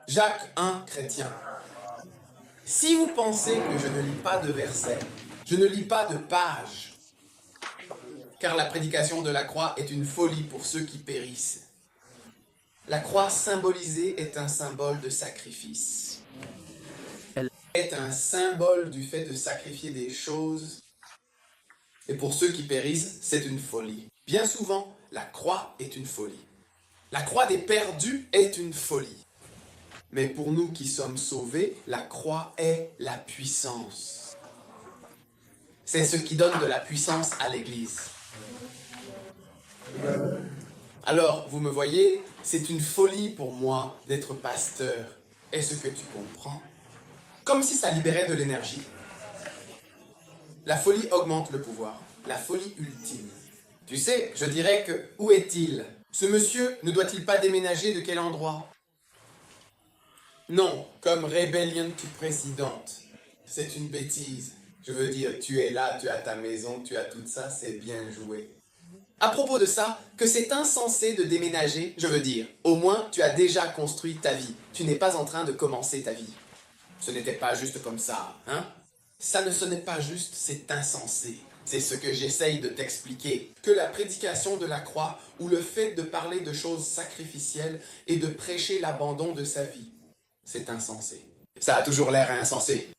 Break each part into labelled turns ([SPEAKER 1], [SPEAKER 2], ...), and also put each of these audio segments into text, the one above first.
[SPEAKER 1] Jacques 1, chrétien. Si vous pensez que je ne lis pas de versets, je ne lis pas de pages, car la prédication de la croix est une folie pour ceux qui périssent. La croix symbolisée est un symbole de sacrifice. Elle est un symbole du fait de sacrifier des choses. Et pour ceux qui périssent, c'est une folie. Bien souvent, la croix est une folie. La croix des perdus est une folie. Mais pour nous qui sommes sauvés, la croix est la puissance. C'est ce qui donne de la puissance à l'Église. Alors, vous me voyez, c'est une folie pour moi d'être pasteur. Est-ce que tu comprends? Comme si ça libérait de l'énergie. La folie augmente le pouvoir. La folie ultime. Tu sais, je dirais que, où est-il? Ce monsieur ne doit-il pas déménager de quel endroit? Non, comme Rebellion to President. C'est une bêtise. Je veux dire, tu es là, tu as ta maison, tu as tout ça, c'est bien joué. À propos de ça, que c'est insensé de déménager, je veux dire, au moins tu as déjà construit ta vie. Tu n'es pas en train de commencer ta vie. Ce n'était pas juste comme ça, hein? Ça ne sonnait pas juste, c'est insensé. C'est ce que j'essaye de t'expliquer. Que la prédication de la croix, ou le fait de parler de choses sacrificielles et de prêcher l'abandon de sa vie, c'est insensé. Ça a toujours l'air insensé.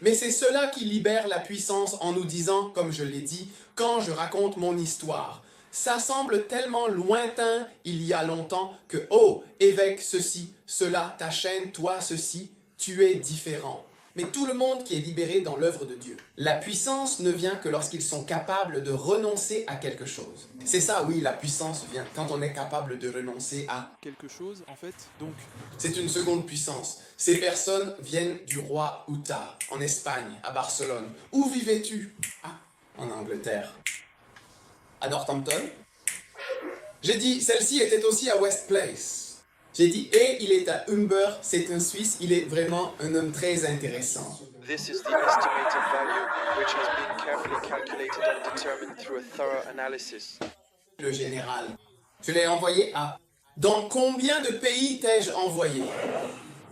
[SPEAKER 1] Mais c'est cela qui libère la puissance en nous disant, comme je l'ai dit, quand je raconte mon histoire. Ça semble tellement lointain il y a longtemps que, oh, évêque ceci, cela, ta chaîne, toi ceci, tu es différent. Mais tout le monde qui est libéré dans l'œuvre de Dieu. La puissance ne vient que lorsqu'ils sont capables de renoncer à quelque chose. C'est ça, oui, la puissance vient quand on est capable de renoncer à
[SPEAKER 2] quelque chose, en fait, donc.
[SPEAKER 1] C'est une seconde puissance. Ces personnes viennent du roi Uta, en Espagne, à Barcelone. Où vivais-tu? Ah, en Angleterre. À Northampton? J'ai dit, celle-ci était aussi à West Place. J'ai dit, et il est à Humber, c'est un Suisse, il est vraiment un homme très intéressant.
[SPEAKER 3] This is the estimated value, which has been carefully calculated and determined through a thorough analysis.
[SPEAKER 1] Le général. Je l'ai envoyé à... Dans combien de pays t'ai-je envoyé?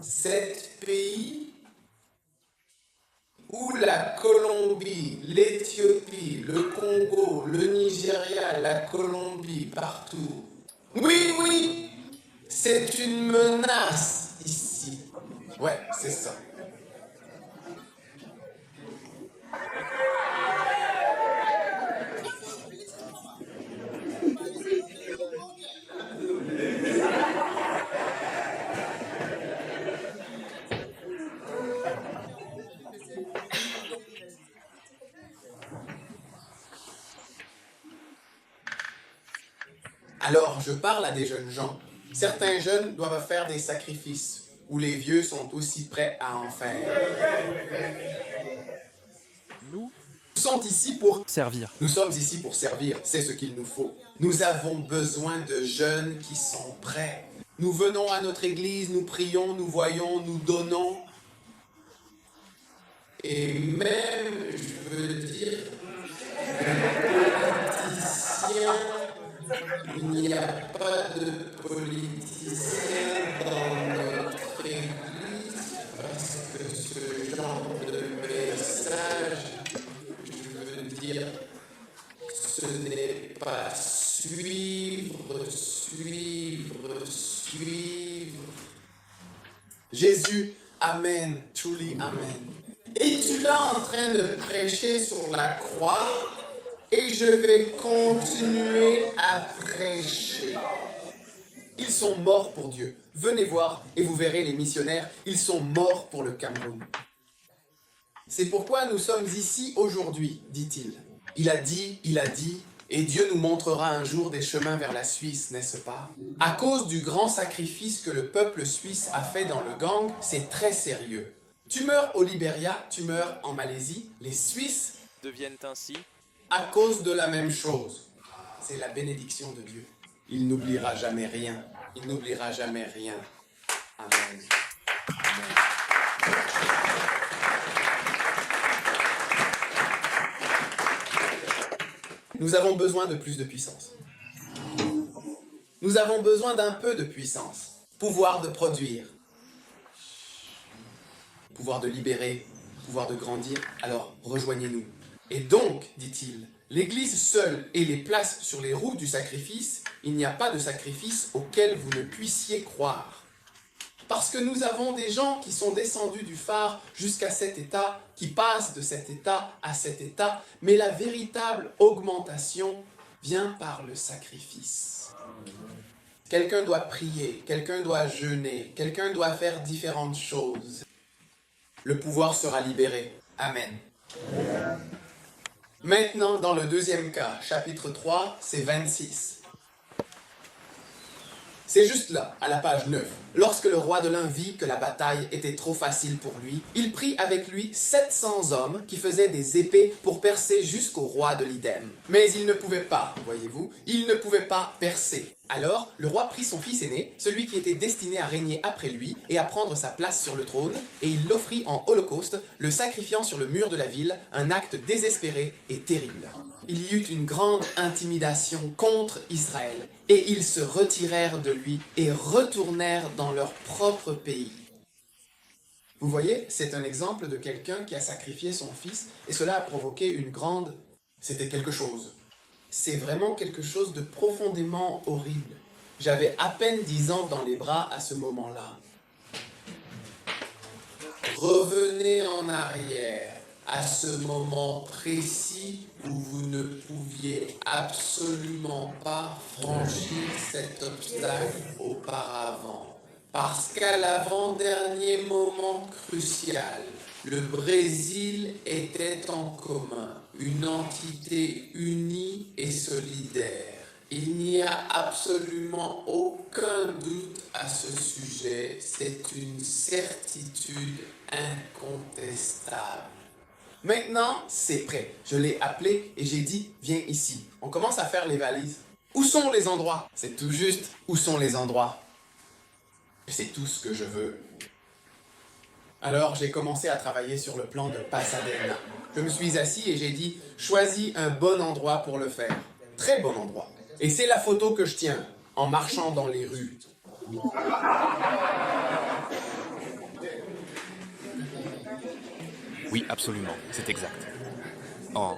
[SPEAKER 1] 7 pays? Où la Colombie, l'Éthiopie, le Congo, le Nigeria, la Colombie, partout. Oui, oui, c'est une menace ici. Ouais, c'est ça. Alors, je parle à des jeunes gens. Certains jeunes doivent faire des sacrifices, ou les vieux sont aussi prêts à en faire.
[SPEAKER 2] Nous
[SPEAKER 1] sommes ici pour
[SPEAKER 2] servir.
[SPEAKER 1] Nous sommes ici pour servir, c'est ce qu'il nous faut. Nous avons besoin de jeunes qui sont prêts. Nous venons à notre église, nous prions, nous voyons, nous donnons. Et même, je veux dire, il n'y a pas de politiciens dans notre église parce que ce genre de message, je veux dire, ce n'est pas suivre. Jésus, Amen, truly Amen. Et tu es en train de prêcher sur la croix et je vais continuer à prêcher. Ils sont morts pour Dieu. Venez voir et vous verrez les missionnaires, ils sont morts pour le Cameroun. C'est pourquoi nous sommes ici aujourd'hui, dit-il. Il a dit, et Dieu nous montrera un jour des chemins vers la Suisse, n'est-ce pas? À cause du grand sacrifice que le peuple suisse a fait dans le gang, c'est très sérieux. Tu meurs au Libéria, tu meurs en Malaisie, les Suisses
[SPEAKER 3] Deviennent ainsi
[SPEAKER 1] à cause de la même chose. C'est la bénédiction de Dieu. Il n'oubliera jamais rien. Il n'oubliera jamais rien. Amen. Amen. Nous avons besoin de plus de puissance. Nous avons besoin d'un peu de puissance. pouvoir de produire, pouvoir de libérer, pouvoir de grandir, alors rejoignez-nous. Et donc, dit-il, l'Église seule et les place sur les roues du sacrifice, il n'y a pas de sacrifice auquel vous ne puissiez croire. Parce que nous avons des gens qui sont descendus du phare jusqu'à cet état, qui passent de cet état à cet état, mais la véritable augmentation vient par le sacrifice. Quelqu'un doit prier, quelqu'un doit jeûner, quelqu'un doit faire différentes choses. Le pouvoir sera libéré. Amen. Maintenant, dans le deuxième cas, chapitre 3, c'est 26. C'est juste là, à la page 9. Lorsque le roi de l'Ain vit que la bataille était trop facile pour lui, il prit avec lui 700 hommes qui faisaient des épées pour percer jusqu'au roi de l'Idem. Mais il ne pouvait pas, voyez-vous, il ne pouvait pas percer. Alors, le roi prit son fils aîné, celui qui était destiné à régner après lui et à prendre sa place sur le trône, et il l'offrit en holocauste, le sacrifiant sur le mur de la ville, un acte désespéré et terrible. Il y eut une grande intimidation contre Israël, et ils se retirèrent de lui et retournèrent dans leur propre pays. Vous voyez, c'est un exemple de quelqu'un qui a sacrifié son fils, et cela a provoqué une grande... C'était quelque chose. C'est vraiment quelque chose de profondément horrible. J'avais à peine 10 ans dans les bras à ce moment-là. Revenez en arrière à ce moment précis où vous ne pouviez absolument pas franchir cet obstacle auparavant. Parce qu'à l'avant-dernier moment crucial, le Brésil était en commun, une entité unie et solidaire. Il n'y a absolument aucun doute à ce sujet, c'est une certitude incontestable. Maintenant, c'est prêt. Je l'ai appelé et j'ai dit, viens ici. On commence à faire les valises. Où sont les endroits? C'est tout juste, où sont les endroits? C'est tout ce que je veux. Alors, j'ai commencé à travailler sur le plan de Pasadena. Je me suis assis et j'ai dit, choisis un bon endroit pour le faire. Très bon endroit. Et c'est la photo que je tiens, en marchant dans les rues.
[SPEAKER 4] Oui, absolument, c'est exact. Oh,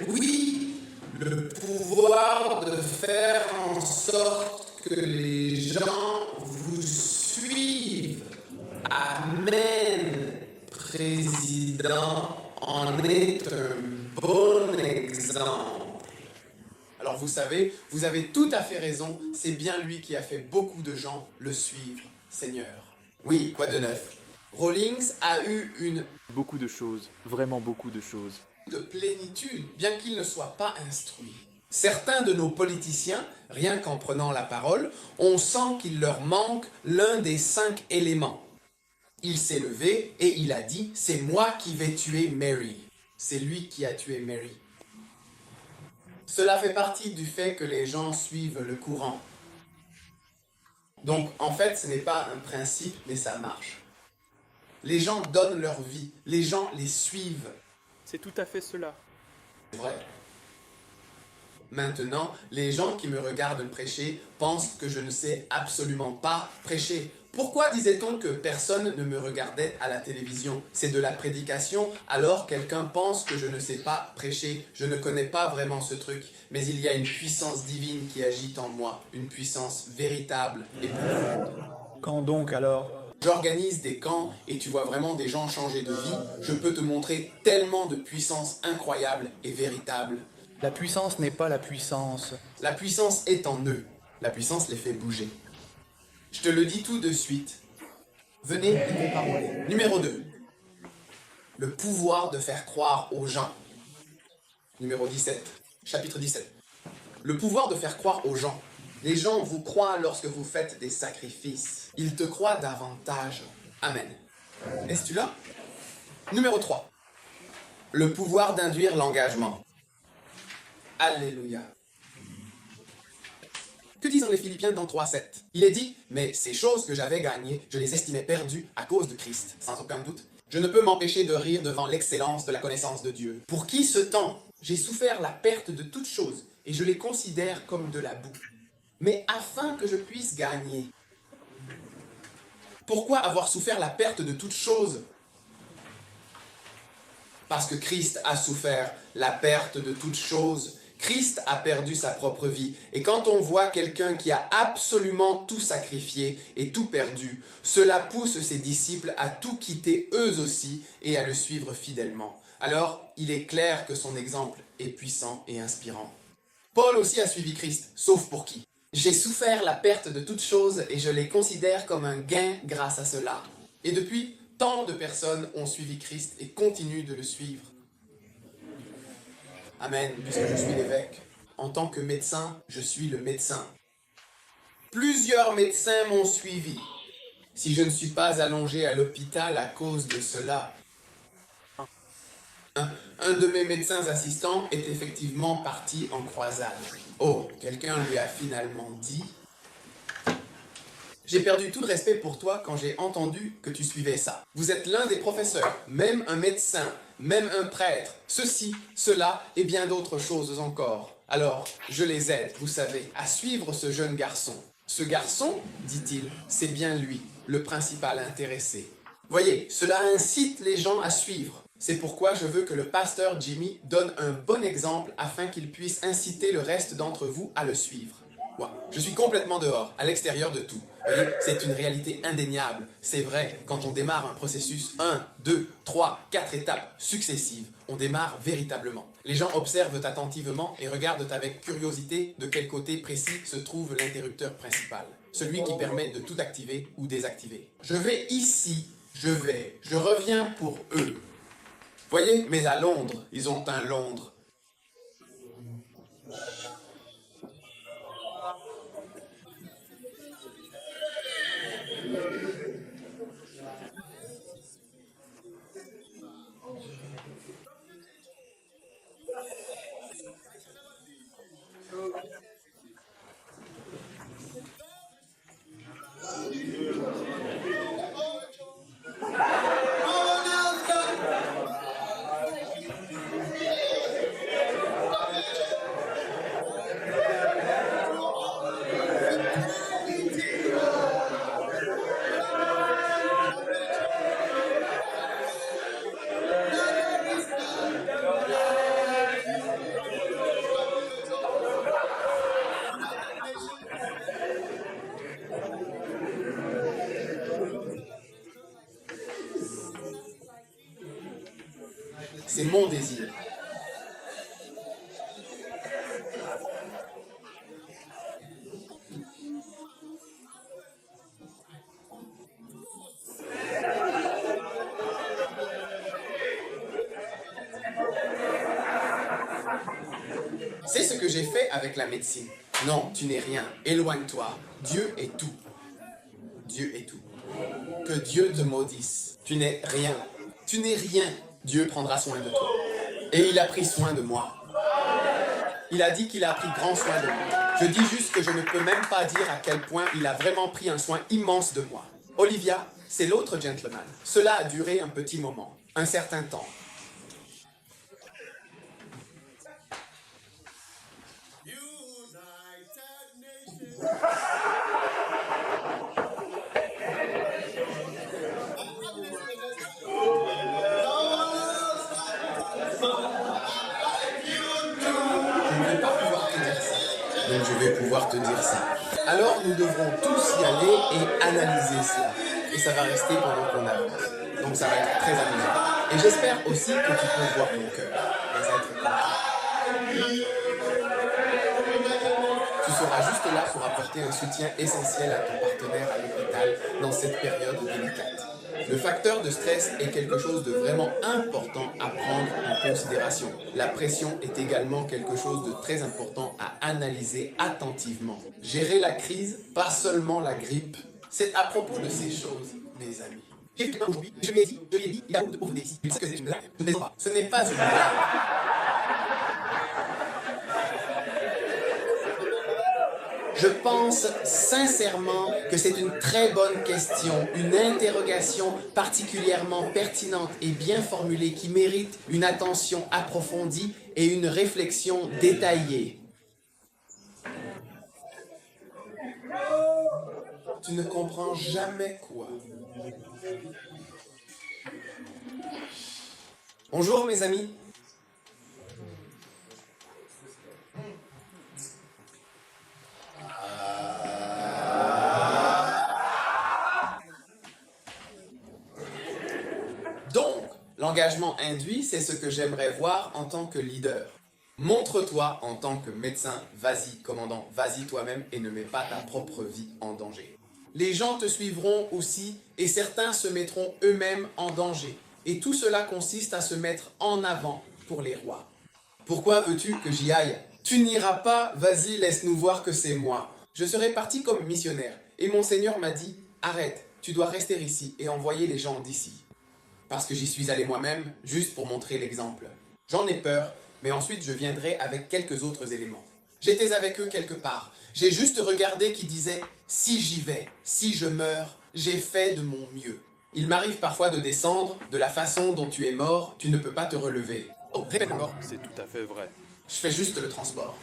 [SPEAKER 1] Oui, le pouvoir de faire en sorte que les gens vous suivent. Amen, président, en est un bon exemple. Alors vous savez, vous avez tout à fait raison, c'est bien lui qui a fait beaucoup de gens le suivre, Seigneur. Oui, quoi de neuf? Rawlings a eu une
[SPEAKER 2] Beaucoup de choses, vraiment beaucoup de choses.
[SPEAKER 1] de plénitude, bien qu'il ne soit pas instruit. Certains de nos politiciens, rien qu'en prenant la parole, on sent qu'il leur manque l'un des 5 éléments. Il s'est levé et il a dit « C'est moi qui vais tuer Mary ». C'est lui qui a tué Mary. Cela fait partie du fait que les gens suivent le courant. Donc, en fait, ce n'est pas un principe, mais ça marche. Les gens donnent leur vie, les gens les suivent.
[SPEAKER 2] C'est tout à fait cela.
[SPEAKER 1] C'est vrai. Maintenant, les gens qui me regardent prêcher pensent que je ne sais absolument pas prêcher. Pourquoi disait-on que personne ne me regardait à la télévision? C'est de la prédication, alors quelqu'un pense que je ne sais pas prêcher. Je ne connais pas vraiment ce truc, mais il y a une puissance divine qui agit en moi, une puissance véritable et profonde.
[SPEAKER 5] Quand donc alors?
[SPEAKER 1] J'organise des camps et tu vois vraiment des gens changer de vie. Je peux te montrer tellement de puissance incroyable et véritable.
[SPEAKER 5] La puissance n'est pas la puissance.
[SPEAKER 1] La puissance est en eux. La puissance les fait bouger. Je te le dis tout de suite. Venez et parler. Numéro 2. Le pouvoir de faire croire aux gens. Numéro 17. Chapitre 17. Le pouvoir de faire croire aux gens. Les gens vous croient lorsque vous faites des sacrifices. Ils te croient davantage. Amen. Es-tu là? Numéro 3. Le pouvoir d'induire l'engagement. Alléluia. Que disent les Philippiens dans 3.7? Il est dit, mais ces choses que j'avais gagnées, je les estimais perdues à cause de Christ, sans aucun doute. Je ne peux m'empêcher de rire devant l'excellence de la connaissance de Dieu. Pour qui ce temps? J'ai souffert la perte de toutes choses, et je les considère comme de la boue. mais afin que je puisse gagner. Pourquoi avoir souffert la perte de toute chose? Parce que Christ a souffert la perte de toute chose. Christ a perdu sa propre vie. Et quand on voit quelqu'un qui a absolument tout sacrifié et tout perdu, cela pousse ses disciples à tout quitter eux aussi et à le suivre fidèlement. Alors, il est clair que son exemple est puissant et inspirant. Paul aussi a suivi Christ, sauf pour qui? J'ai souffert la perte de toutes choses et je les considère comme un gain grâce à cela. Et depuis, tant de personnes ont suivi Christ et continuent de le suivre. Amen, puisque je suis l'évêque. En tant que médecin, je suis le médecin. Plusieurs médecins m'ont suivi. Si je ne suis pas allongé à l'hôpital à cause de cela. Un de mes médecins assistants est effectivement parti en croisade. Oh, quelqu'un lui a finalement dit... J'ai perdu tout le respect pour toi quand j'ai entendu que tu suivais ça. Vous êtes l'un des professeurs, même un médecin, même un prêtre, ceci, cela et bien d'autres choses encore. Alors, je les aide, vous savez, à suivre ce jeune garçon. Ce garçon, dit-il, c'est bien lui, le principal intéressé. Voyez, cela incite les gens à suivre. C'est pourquoi je veux que le pasteur Jimmy donne un bon exemple afin qu'il puisse inciter le reste d'entre vous à le suivre. Ouais, je suis complètement dehors, à l'extérieur de tout. Vous voyez, c'est une réalité indéniable. C'est vrai, quand on démarre un processus 1, 2, 3, 4 étapes successives, on démarre véritablement. Les gens observent attentivement et regardent avec curiosité de quel côté précis se trouve l'interrupteur principal. Celui qui permet de tout activer ou désactiver. Je vais ici, je reviens pour eux. Voyez, mais à Londres, ils ont un Londres. C'est mon désir. C'est ce que j'ai fait avec la médecine. Non, tu n'es rien. Éloigne-toi. Dieu est tout. Dieu est tout. Que Dieu te maudisse. Tu n'es rien. Tu n'es rien. Dieu prendra soin de toi. Et il a pris soin de moi. Il a dit qu'il a pris grand soin de moi. Je dis juste que je ne peux même pas dire à quel point il a vraiment pris un soin immense de moi. Olivia, c'est l'autre gentleman. Cela a duré un petit moment, un certain temps. Donc je vais pouvoir te dire ça. Alors nous devrons tous y aller et analyser cela. Et ça va rester pendant qu'on avance. Donc ça va être très amusant. Et j'espère aussi que tu peux voir mon cœur, les êtres contents. Tu seras juste là pour apporter un soutien essentiel à ton partenaire à l'hôpital dans cette période délicate. Le facteur de stress est quelque chose de vraiment important à prendre en considération. La pression est également quelque chose de très important à analyser attentivement. Gérer la crise, pas seulement la grippe, c'est à propos de ces choses, mes amis. Aujourd'hui, je lui ai dit, il y a beaucoup de pauvreté ici. Ce n'est pas une blague. Je pense sincèrement que c'est une très bonne question, une interrogation particulièrement pertinente et bien formulée qui mérite une attention approfondie et une réflexion détaillée. tu ne comprends jamais quoi. Bonjour mes amis. Donc, l'engagement induit, c'est ce que j'aimerais voir en tant que leader. Montre-toi en tant que médecin, vas-y, commandant, vas-y toi-même et ne mets pas ta propre vie en danger. Les gens te suivront aussi et certains se mettront eux-mêmes en danger. Et tout cela consiste à se mettre en avant pour les rois. Pourquoi veux-tu que j'y aille? Tu n'iras pas, vas-y, laisse-nous voir que c'est moi. Je serai parti comme missionnaire et mon Seigneur m'a dit, arrête, tu dois rester ici et envoyer les gens d'ici. Parce que j'y suis allé moi-même, juste pour montrer l'exemple. J'en ai peur, mais ensuite je viendrai avec quelques autres éléments. J'étais avec eux quelque part. J'ai juste regardé qui disait « Si j'y vais, si je meurs, j'ai fait de mon mieux ». Il m'arrive parfois de descendre, de la façon dont tu es mort, tu ne peux pas te relever. Oh, répète encore.
[SPEAKER 2] C'est tout à fait vrai.
[SPEAKER 1] Je fais juste le transport.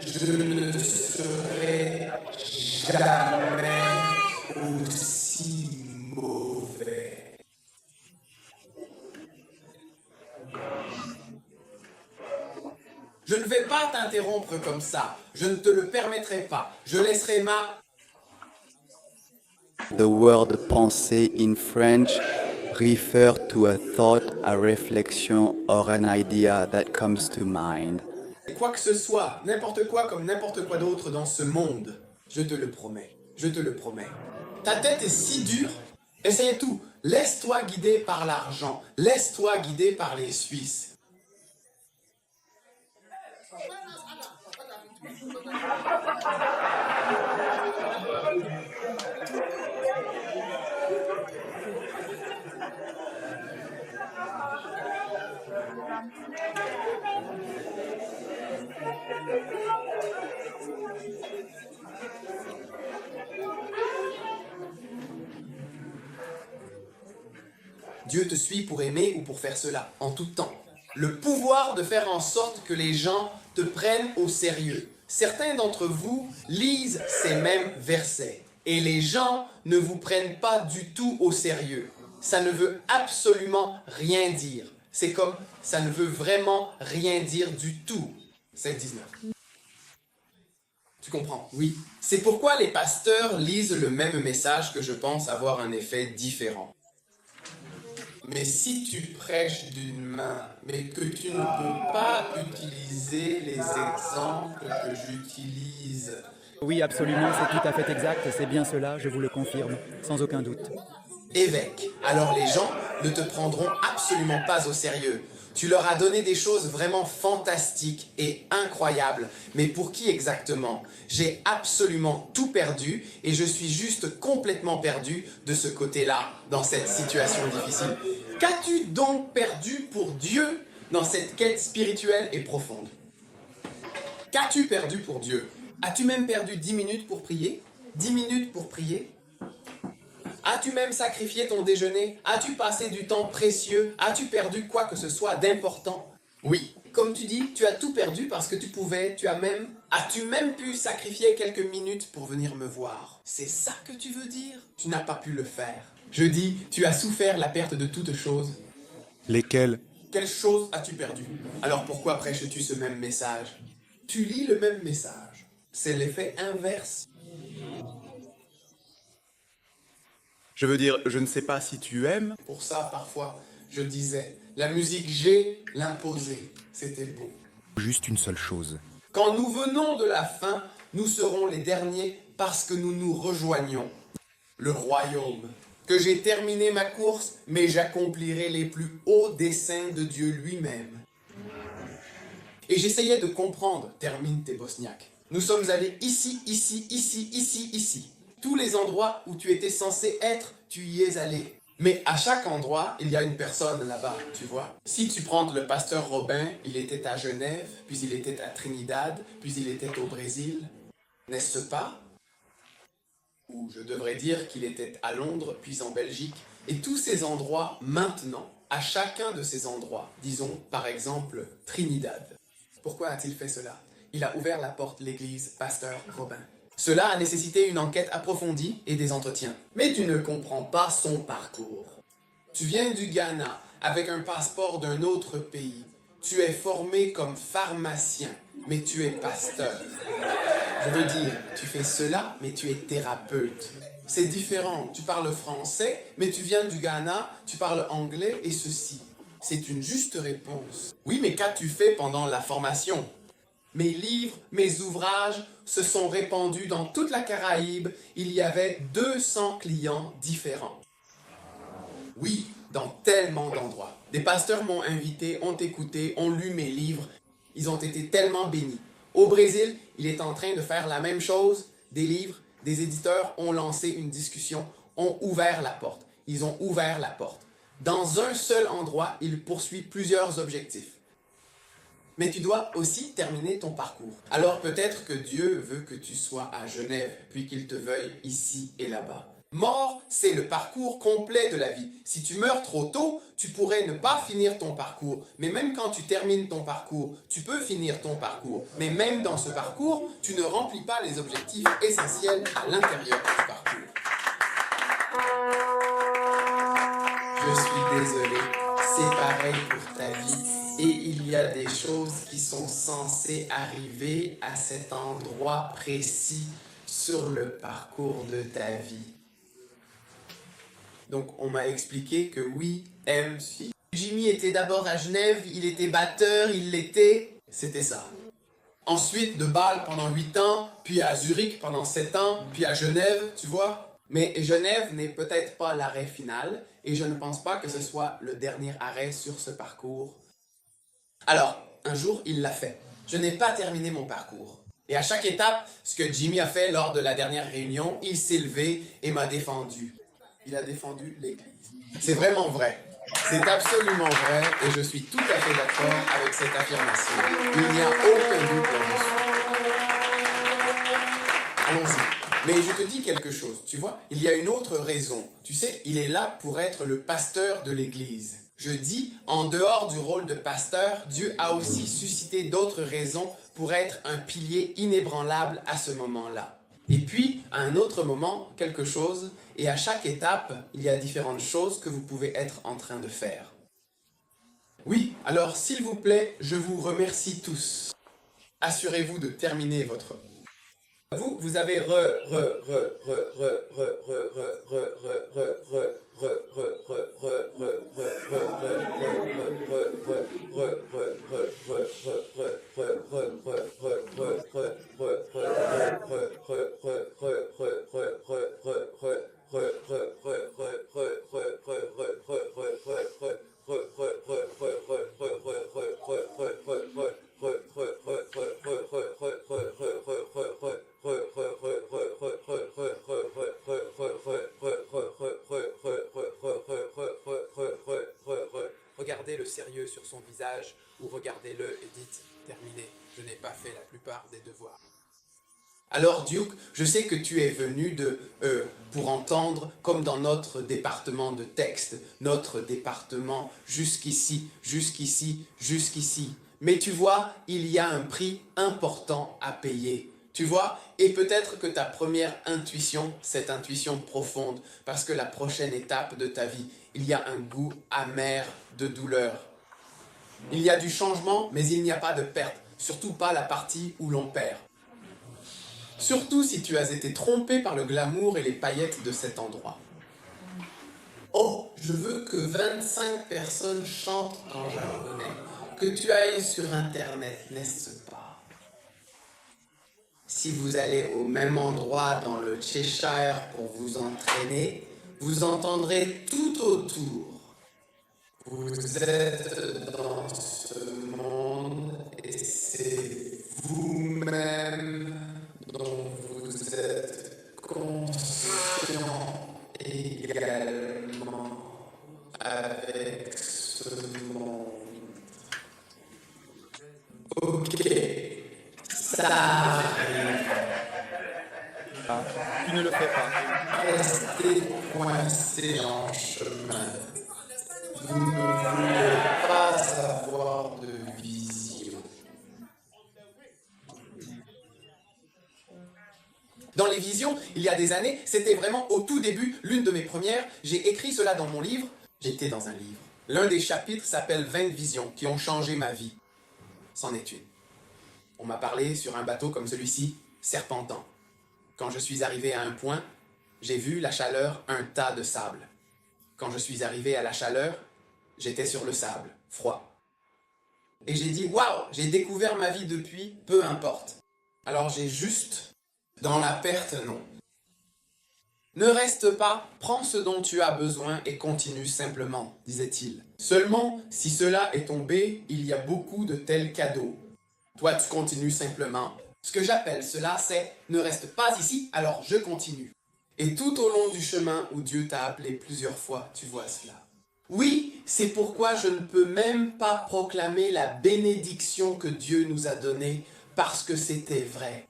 [SPEAKER 1] Je ne serai jamais aussi mauvais. Je ne vais pas t'interrompre comme ça. Je ne te le permettrai pas. Je laisserai ma...
[SPEAKER 6] The word pensée in French refers to a thought, a reflection, or an idea that comes to mind.
[SPEAKER 1] Quoi que ce soit, n'importe quoi comme n'importe quoi d'autre dans ce monde, je te le promets, je te le promets. Ta tête est si dure, essaye tout. Laisse-toi guider par l'argent, laisse-toi guider par les Suisses. Dieu te suit pour aimer ou pour faire cela, en tout temps. Le pouvoir de faire en sorte que les gens te prennent au sérieux. Certains d'entre vous lisent ces mêmes versets et les gens ne vous prennent pas du tout au sérieux. Ça ne veut absolument rien dire. C'est comme ça ne veut vraiment rien dire du tout. 7-19. Tu comprends? Oui. C'est pourquoi les pasteurs lisent le même message que je pense avoir un effet différent. Mais si tu prêches d'une main, mais que tu ne peux pas utiliser les exemples que j'utilise.
[SPEAKER 7] Oui, absolument, c'est tout à fait exact, c'est bien cela, je vous le confirme, sans aucun doute.
[SPEAKER 1] Évêque, alors les gens ne te prendront absolument pas au sérieux. Tu leur as donné des choses vraiment fantastiques et incroyables. Mais pour qui exactement? J'ai absolument tout perdu et je suis juste complètement perdu de ce côté-là, dans cette situation difficile. Qu'as-tu donc perdu pour Dieu dans cette quête spirituelle et profonde? Qu'as-tu perdu pour Dieu? As-tu même perdu 10 minutes pour prier? 10 minutes pour prier? As-tu même sacrifié ton déjeuner? As-tu passé du temps précieux? As-tu perdu quoi que ce soit d'important? Oui. Comme tu dis, tu as tout perdu parce que tu pouvais, As-tu même pu sacrifier quelques minutes pour venir me voir? C'est ça que tu veux dire? Tu n'as pas pu le faire. Je dis, tu as souffert la perte de toutes choses.
[SPEAKER 4] Lesquels?
[SPEAKER 1] Quelle chose as-tu perdu? Alors pourquoi prêches-tu ce même message? Tu lis le même message. C'est l'effet inverse.
[SPEAKER 5] Je veux dire, je ne sais pas si tu aimes.
[SPEAKER 1] Pour ça, parfois, je disais, la musique G, l'imposer, c'était beau.
[SPEAKER 4] Juste une seule chose.
[SPEAKER 1] Quand nous venons de la fin, nous serons les derniers parce que nous nous rejoignons. Le royaume. Que j'ai terminé ma course, mais j'accomplirai les plus hauts desseins de Dieu lui-même. Et j'essayais de comprendre, termine tes bosniaques. Nous sommes allés ici, ici, ici, ici, ici. Tous les endroits où tu étais censé être, tu y es allé. Mais à chaque endroit, il y a une personne là-bas, tu vois. Si tu prends le pasteur Robin, il était à Genève, puis il était à Trinidad, puis il était au Brésil, n'est-ce pas? Ou je devrais dire qu'il était à Londres, puis en Belgique. Et tous ces endroits, maintenant, à chacun de ces endroits, disons par exemple Trinidad. Pourquoi a-t-il fait cela? Il a ouvert la porte de l'église Pasteur Robin. Cela a nécessité une enquête approfondie et des entretiens. Mais tu ne comprends pas son parcours. Tu viens du Ghana avec un passeport d'un autre pays. Tu es formé comme pharmacien, mais tu es pasteur. Je veux dire, tu fais cela, mais tu es thérapeute. C'est différent. Tu parles français, mais tu viens du Ghana, tu parles anglais et ceci. C'est une juste réponse. Oui, mais qu'as-tu fait pendant la formation? Mes livres, mes ouvrages se sont répandus dans toute la Caraïbe. Il y avait 200 clients différents. Oui, dans tellement d'endroits. Des pasteurs m'ont invité, ont écouté, ont lu mes livres. Ils ont été tellement bénis. Au Brésil, il est en train de faire la même chose. Des livres, des éditeurs ont lancé une discussion, ont ouvert la porte. Ils ont ouvert la porte. Dans un seul endroit, il poursuit plusieurs objectifs. Mais tu dois aussi terminer ton parcours. Alors peut-être que Dieu veut que tu sois à Genève, puis qu'il te veuille ici et là-bas. Mort, c'est le parcours complet de la vie. Si tu meurs trop tôt, tu pourrais ne pas finir ton parcours. Mais même quand tu termines ton parcours, tu peux finir ton parcours. Mais même dans ce parcours, tu ne remplis pas les objectifs essentiels à l'intérieur du parcours. Je suis désolé, c'est pareil pour ta vie. Et il y a des choses qui sont censées arriver à cet endroit précis sur le parcours de ta vie. Donc on m'a expliqué que oui, MC. Jimmy était d'abord à Genève, il était batteur, il l'était. C'était ça. Ensuite de Bâle pendant 8 ans, puis à Zurich pendant 7 ans, puis à Genève, tu vois. Mais Genève n'est peut-être pas l'arrêt final, et je ne pense pas que ce soit le dernier arrêt sur ce parcours. Alors, un jour, il l'a fait. Je n'ai pas terminé mon parcours. Et à chaque étape, ce que Jimmy a fait lors de la dernière réunion, il s'est levé et m'a défendu. Il a défendu l'Église. C'est vraiment vrai. C'est absolument vrai et je suis tout à fait d'accord avec cette affirmation. Il n'y a aucun doute là-dessus. Allons-y. Mais je te dis quelque chose, tu vois, il y a une autre raison. Tu sais, il est là pour être le pasteur de l'Église. Je dis, en dehors du rôle de pasteur, Dieu a aussi suscité d'autres raisons pour être un pilier inébranlable à ce moment-là. Et puis, à un autre moment, quelque chose, et à chaque étape, il y a différentes choses que vous pouvez être en train de faire. Oui, alors s'il vous plaît, je vous remercie tous. Assurez-vous de terminer votre... Vous avez regardez le sérieux sur son visage ou regardez-le et dites « Terminé, je n'ai pas fait la plupart des devoirs ». Alors Duke, je sais que tu es venu pour entendre, comme dans notre département de texte, notre département jusqu'ici, jusqu'ici, jusqu'ici. Mais tu vois, il y a un prix important à payer. Tu vois, et peut-être que ta première intuition, cette intuition profonde, parce que la prochaine étape de ta vie, il y a un goût amer de douleur. Il y a du changement, mais il n'y a pas de perte, surtout pas la partie où l'on perd. Surtout si tu as été trompé par le glamour et les paillettes de cet endroit. Je veux que 25 personnes chantent en japonais. Que tu ailles sur Internet, n'est-ce pas? Si vous allez au même endroit dans le Cheshire pour vous entraîner, vous entendrez tout autour. Vous êtes dans ce monde et c'est vous-même dont vous êtes conscient également avec ce monde. Ok, ça arrive.
[SPEAKER 5] Ah, tu ne le fais pas.
[SPEAKER 1] Restez coincé en chemin. Vous ne voulez pas avoir de vision. Dans les visions, il y a des années, c'était vraiment au tout début, l'une de mes premières. J'ai écrit cela dans mon livre. J'étais dans un livre. L'un des chapitres s'appelle 20 visions qui ont changé ma vie. C'en est une. On m'a parlé sur un bateau comme celui-ci, serpentant. Quand je suis arrivé à un point, j'ai vu la chaleur, un tas de sable. Quand je suis arrivé à la chaleur, j'étais sur le sable, froid. Et j'ai dit, waouh, j'ai découvert ma vie depuis, peu importe. Alors j'ai juste, dans la perte, non. Ne reste pas, prends ce dont tu as besoin et continue simplement, disait-il. Seulement, si cela est tombé, il y a beaucoup de tels cadeaux. Toi, tu continues simplement. Ce que j'appelle cela, c'est « ne reste pas ici, alors je continue ». Et tout au long du chemin où Dieu t'a appelé plusieurs fois, tu vois cela. Oui, c'est pourquoi je ne peux même pas proclamer la bénédiction que Dieu nous a donnée, parce que c'était vrai.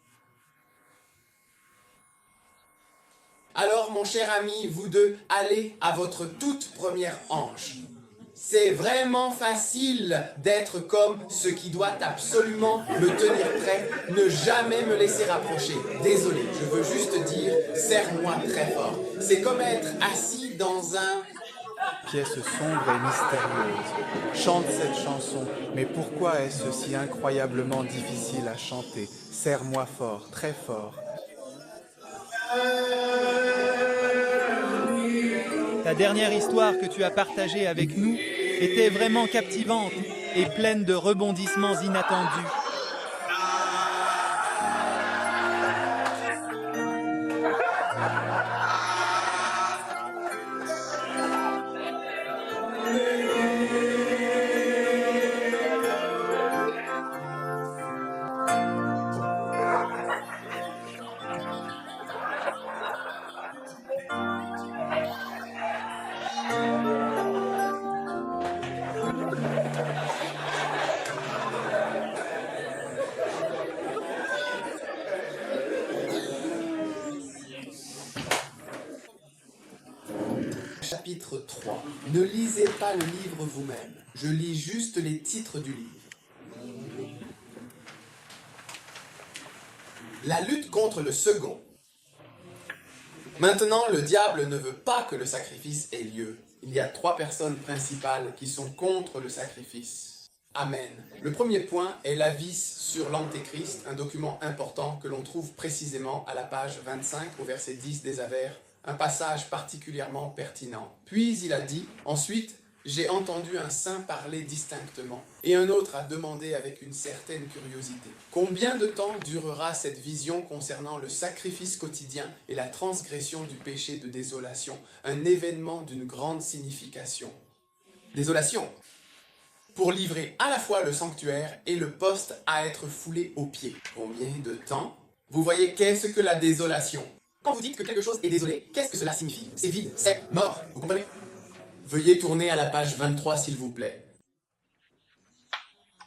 [SPEAKER 1] Alors, mon cher ami, vous deux, allez à votre toute première hanche. C'est vraiment facile d'être comme ce qui doit absolument me tenir prêt, ne jamais me laisser rapprocher. Désolé, je veux juste dire, serre-moi très fort. C'est comme être assis dans un...
[SPEAKER 5] Pièce sombre et mystérieuse. Chante cette chanson, mais pourquoi est-ce si incroyablement difficile à chanter? Serre-moi fort, très fort.
[SPEAKER 7] Ta dernière histoire que tu as partagée avec nous était vraiment captivante et pleine de rebondissements inattendus.
[SPEAKER 1] Chapitre 3. Ne lisez pas le livre vous-même. Je lis juste les titres du livre. La lutte contre le second. Maintenant, le diable ne veut pas que le sacrifice ait lieu. Il y a 3 personnes principales qui sont contre le sacrifice. Amen. Le premier point est l'avis sur l'Antéchrist, un document important que l'on trouve précisément à la page 25 au verset 10 des Avers, un passage particulièrement pertinent. Puis il a dit, ensuite, j'ai entendu un saint parler distinctement, et un autre a demandé avec une certaine curiosité. Combien de temps durera cette vision concernant le sacrifice quotidien et la transgression du péché de désolation, un événement d'une grande signification? Désolation, pour livrer à la fois le sanctuaire et le poste à être foulé aux pieds. Combien de temps? Vous voyez, qu'est-ce que la désolation? Quand vous dites que quelque chose est désolé, qu'est-ce que cela signifie? C'est vide, c'est mort, vous comprenez? Veuillez tourner à la page 23, s'il vous plaît.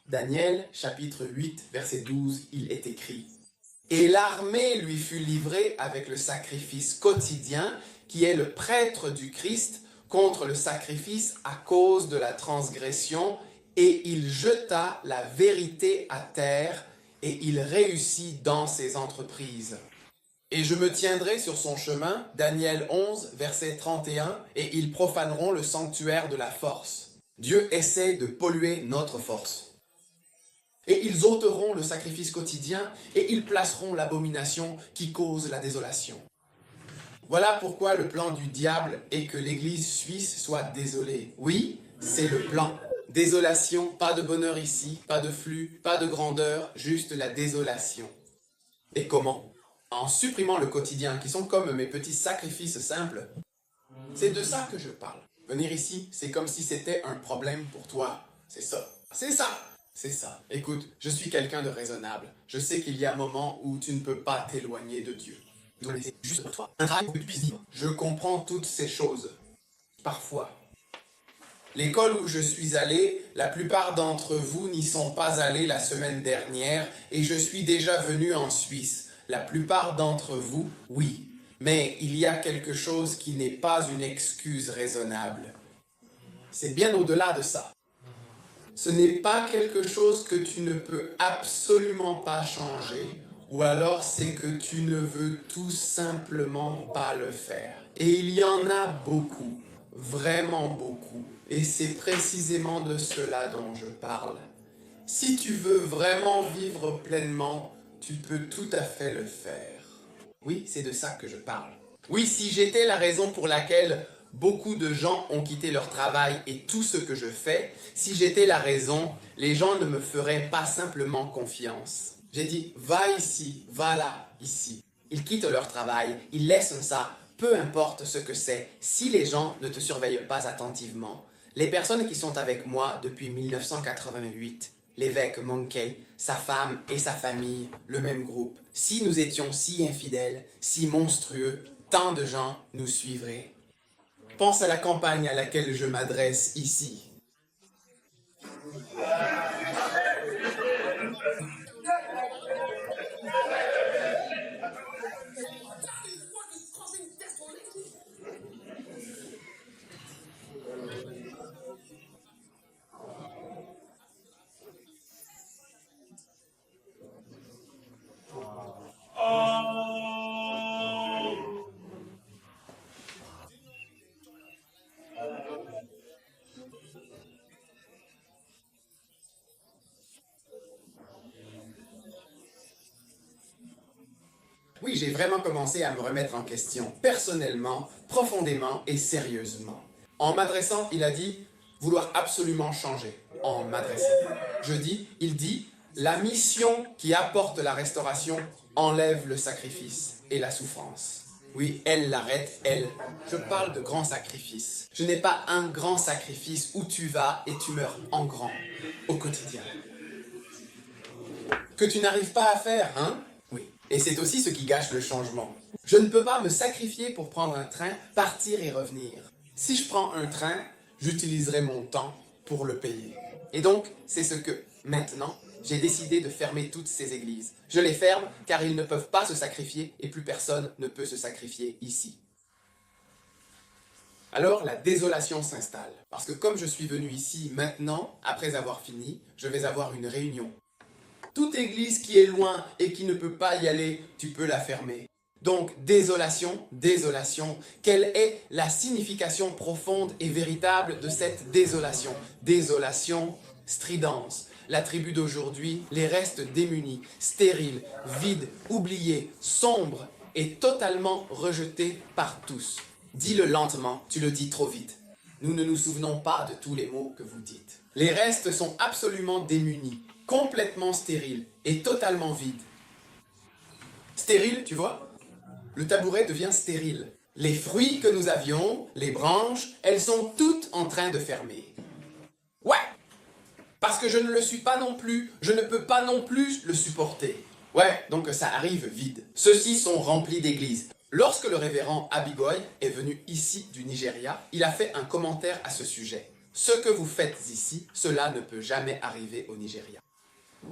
[SPEAKER 1] Daniel, chapitre 8, verset 12, il est écrit « Et l'armée lui fut livrée avec le sacrifice quotidien, qui est le prêtre du Christ, contre le sacrifice à cause de la transgression, et il jeta la vérité à terre, et il réussit dans ses entreprises. » Et je me tiendrai sur son chemin, Daniel 11, verset 31, et ils profaneront le sanctuaire de la force. Dieu essaie de polluer notre force. Et ils ôteront le sacrifice quotidien, et ils placeront l'abomination qui cause la désolation. Voilà pourquoi le plan du diable est que l'Église suisse soit désolée. Oui, c'est le plan. Désolation, pas de bonheur ici, pas de flux, pas de grandeur, juste la désolation. Et comment? En supprimant le quotidien, qui sont comme mes petits sacrifices simples. C'est de ça que je parle. Venir ici, c'est comme si c'était un problème pour toi. C'est ça. C'est ça. C'est ça. Écoute, je suis quelqu'un de raisonnable. Je sais qu'il y a un moment où tu ne peux pas t'éloigner de Dieu. Donc c'est juste pour toi un travail où tu puisses vivre. Je comprends toutes ces choses. Parfois. L'école où je suis allé, la plupart d'entre vous n'y sont pas allés la semaine dernière et je suis déjà venu en Suisse. La plupart d'entre vous, oui. Mais il y a quelque chose qui n'est pas une excuse raisonnable. C'est bien au-delà de ça. Ce n'est pas quelque chose que tu ne peux absolument pas changer, ou alors c'est que tu ne veux tout simplement pas le faire. Et il y en a beaucoup, vraiment beaucoup, et c'est précisément de cela dont je parle. Si tu veux vraiment vivre pleinement, tu peux tout à fait le faire. Oui, c'est de ça que je parle. Oui, si j'étais la raison pour laquelle beaucoup de gens ont quitté leur travail et tout ce que je fais, si j'étais la raison, les gens ne me feraient pas simplement confiance. J'ai dit, va ici, va là, ici. Ils quittent leur travail, ils laissent ça, peu importe ce que c'est, si les gens ne te surveillent pas attentivement. Les personnes qui sont avec moi depuis 1988, l'évêque Monkey, sa femme et sa famille, le même groupe. Si nous étions si infidèles, si monstrueux, tant de gens nous suivraient. Pense à la campagne à laquelle je m'adresse ici. Oui, j'ai vraiment commencé à me remettre en question, personnellement, profondément et sérieusement. En m'adressant, il a dit vouloir absolument changer. En m'adressant. Il dit, la mission qui apporte la restauration enlève le sacrifice et la souffrance. Oui, elle l'arrête, elle. Je parle de grand sacrifice. Je n'ai pas un grand sacrifice où tu vas et tu meurs en grand, au quotidien. Que tu n'arrives pas à faire, hein? Oui. Et c'est aussi ce qui gâche le changement. Je ne peux pas me sacrifier pour prendre un train, partir et revenir. Si je prends un train, j'utiliserai mon temps pour le payer. Et donc, c'est ce que, maintenant, j'ai décidé de fermer toutes ces églises. Je les ferme car ils ne peuvent pas se sacrifier et plus personne ne peut se sacrifier ici. Alors la désolation s'installe. Parce que comme je suis venu ici maintenant, après avoir fini, je vais avoir une réunion. Toute église qui est loin et qui ne peut pas y aller, tu peux la fermer. Donc, désolation, désolation. Quelle est la signification profonde et véritable de cette désolation? Désolation, stridence. La tribu d'aujourd'hui, les restes démunis, stériles, vides, oubliés, sombres et totalement rejetés par tous. Dis-le lentement, tu le dis trop vite. Nous ne nous souvenons pas de tous les mots que vous dites. Les restes sont absolument démunis, complètement stériles et totalement vides. Stérile, tu vois? Le tabouret devient stérile. Les fruits que nous avions, les branches, elles sont toutes en train de fermer. Ouais! Parce que je ne le suis pas non plus, je ne peux pas non plus le supporter. Ouais, donc ça arrive vide. Ceux-ci sont remplis d'églises. Lorsque le révérend Abigoy est venu ici du Nigeria, il a fait un commentaire à ce sujet. Ce que vous faites ici, cela ne peut jamais arriver au Nigeria.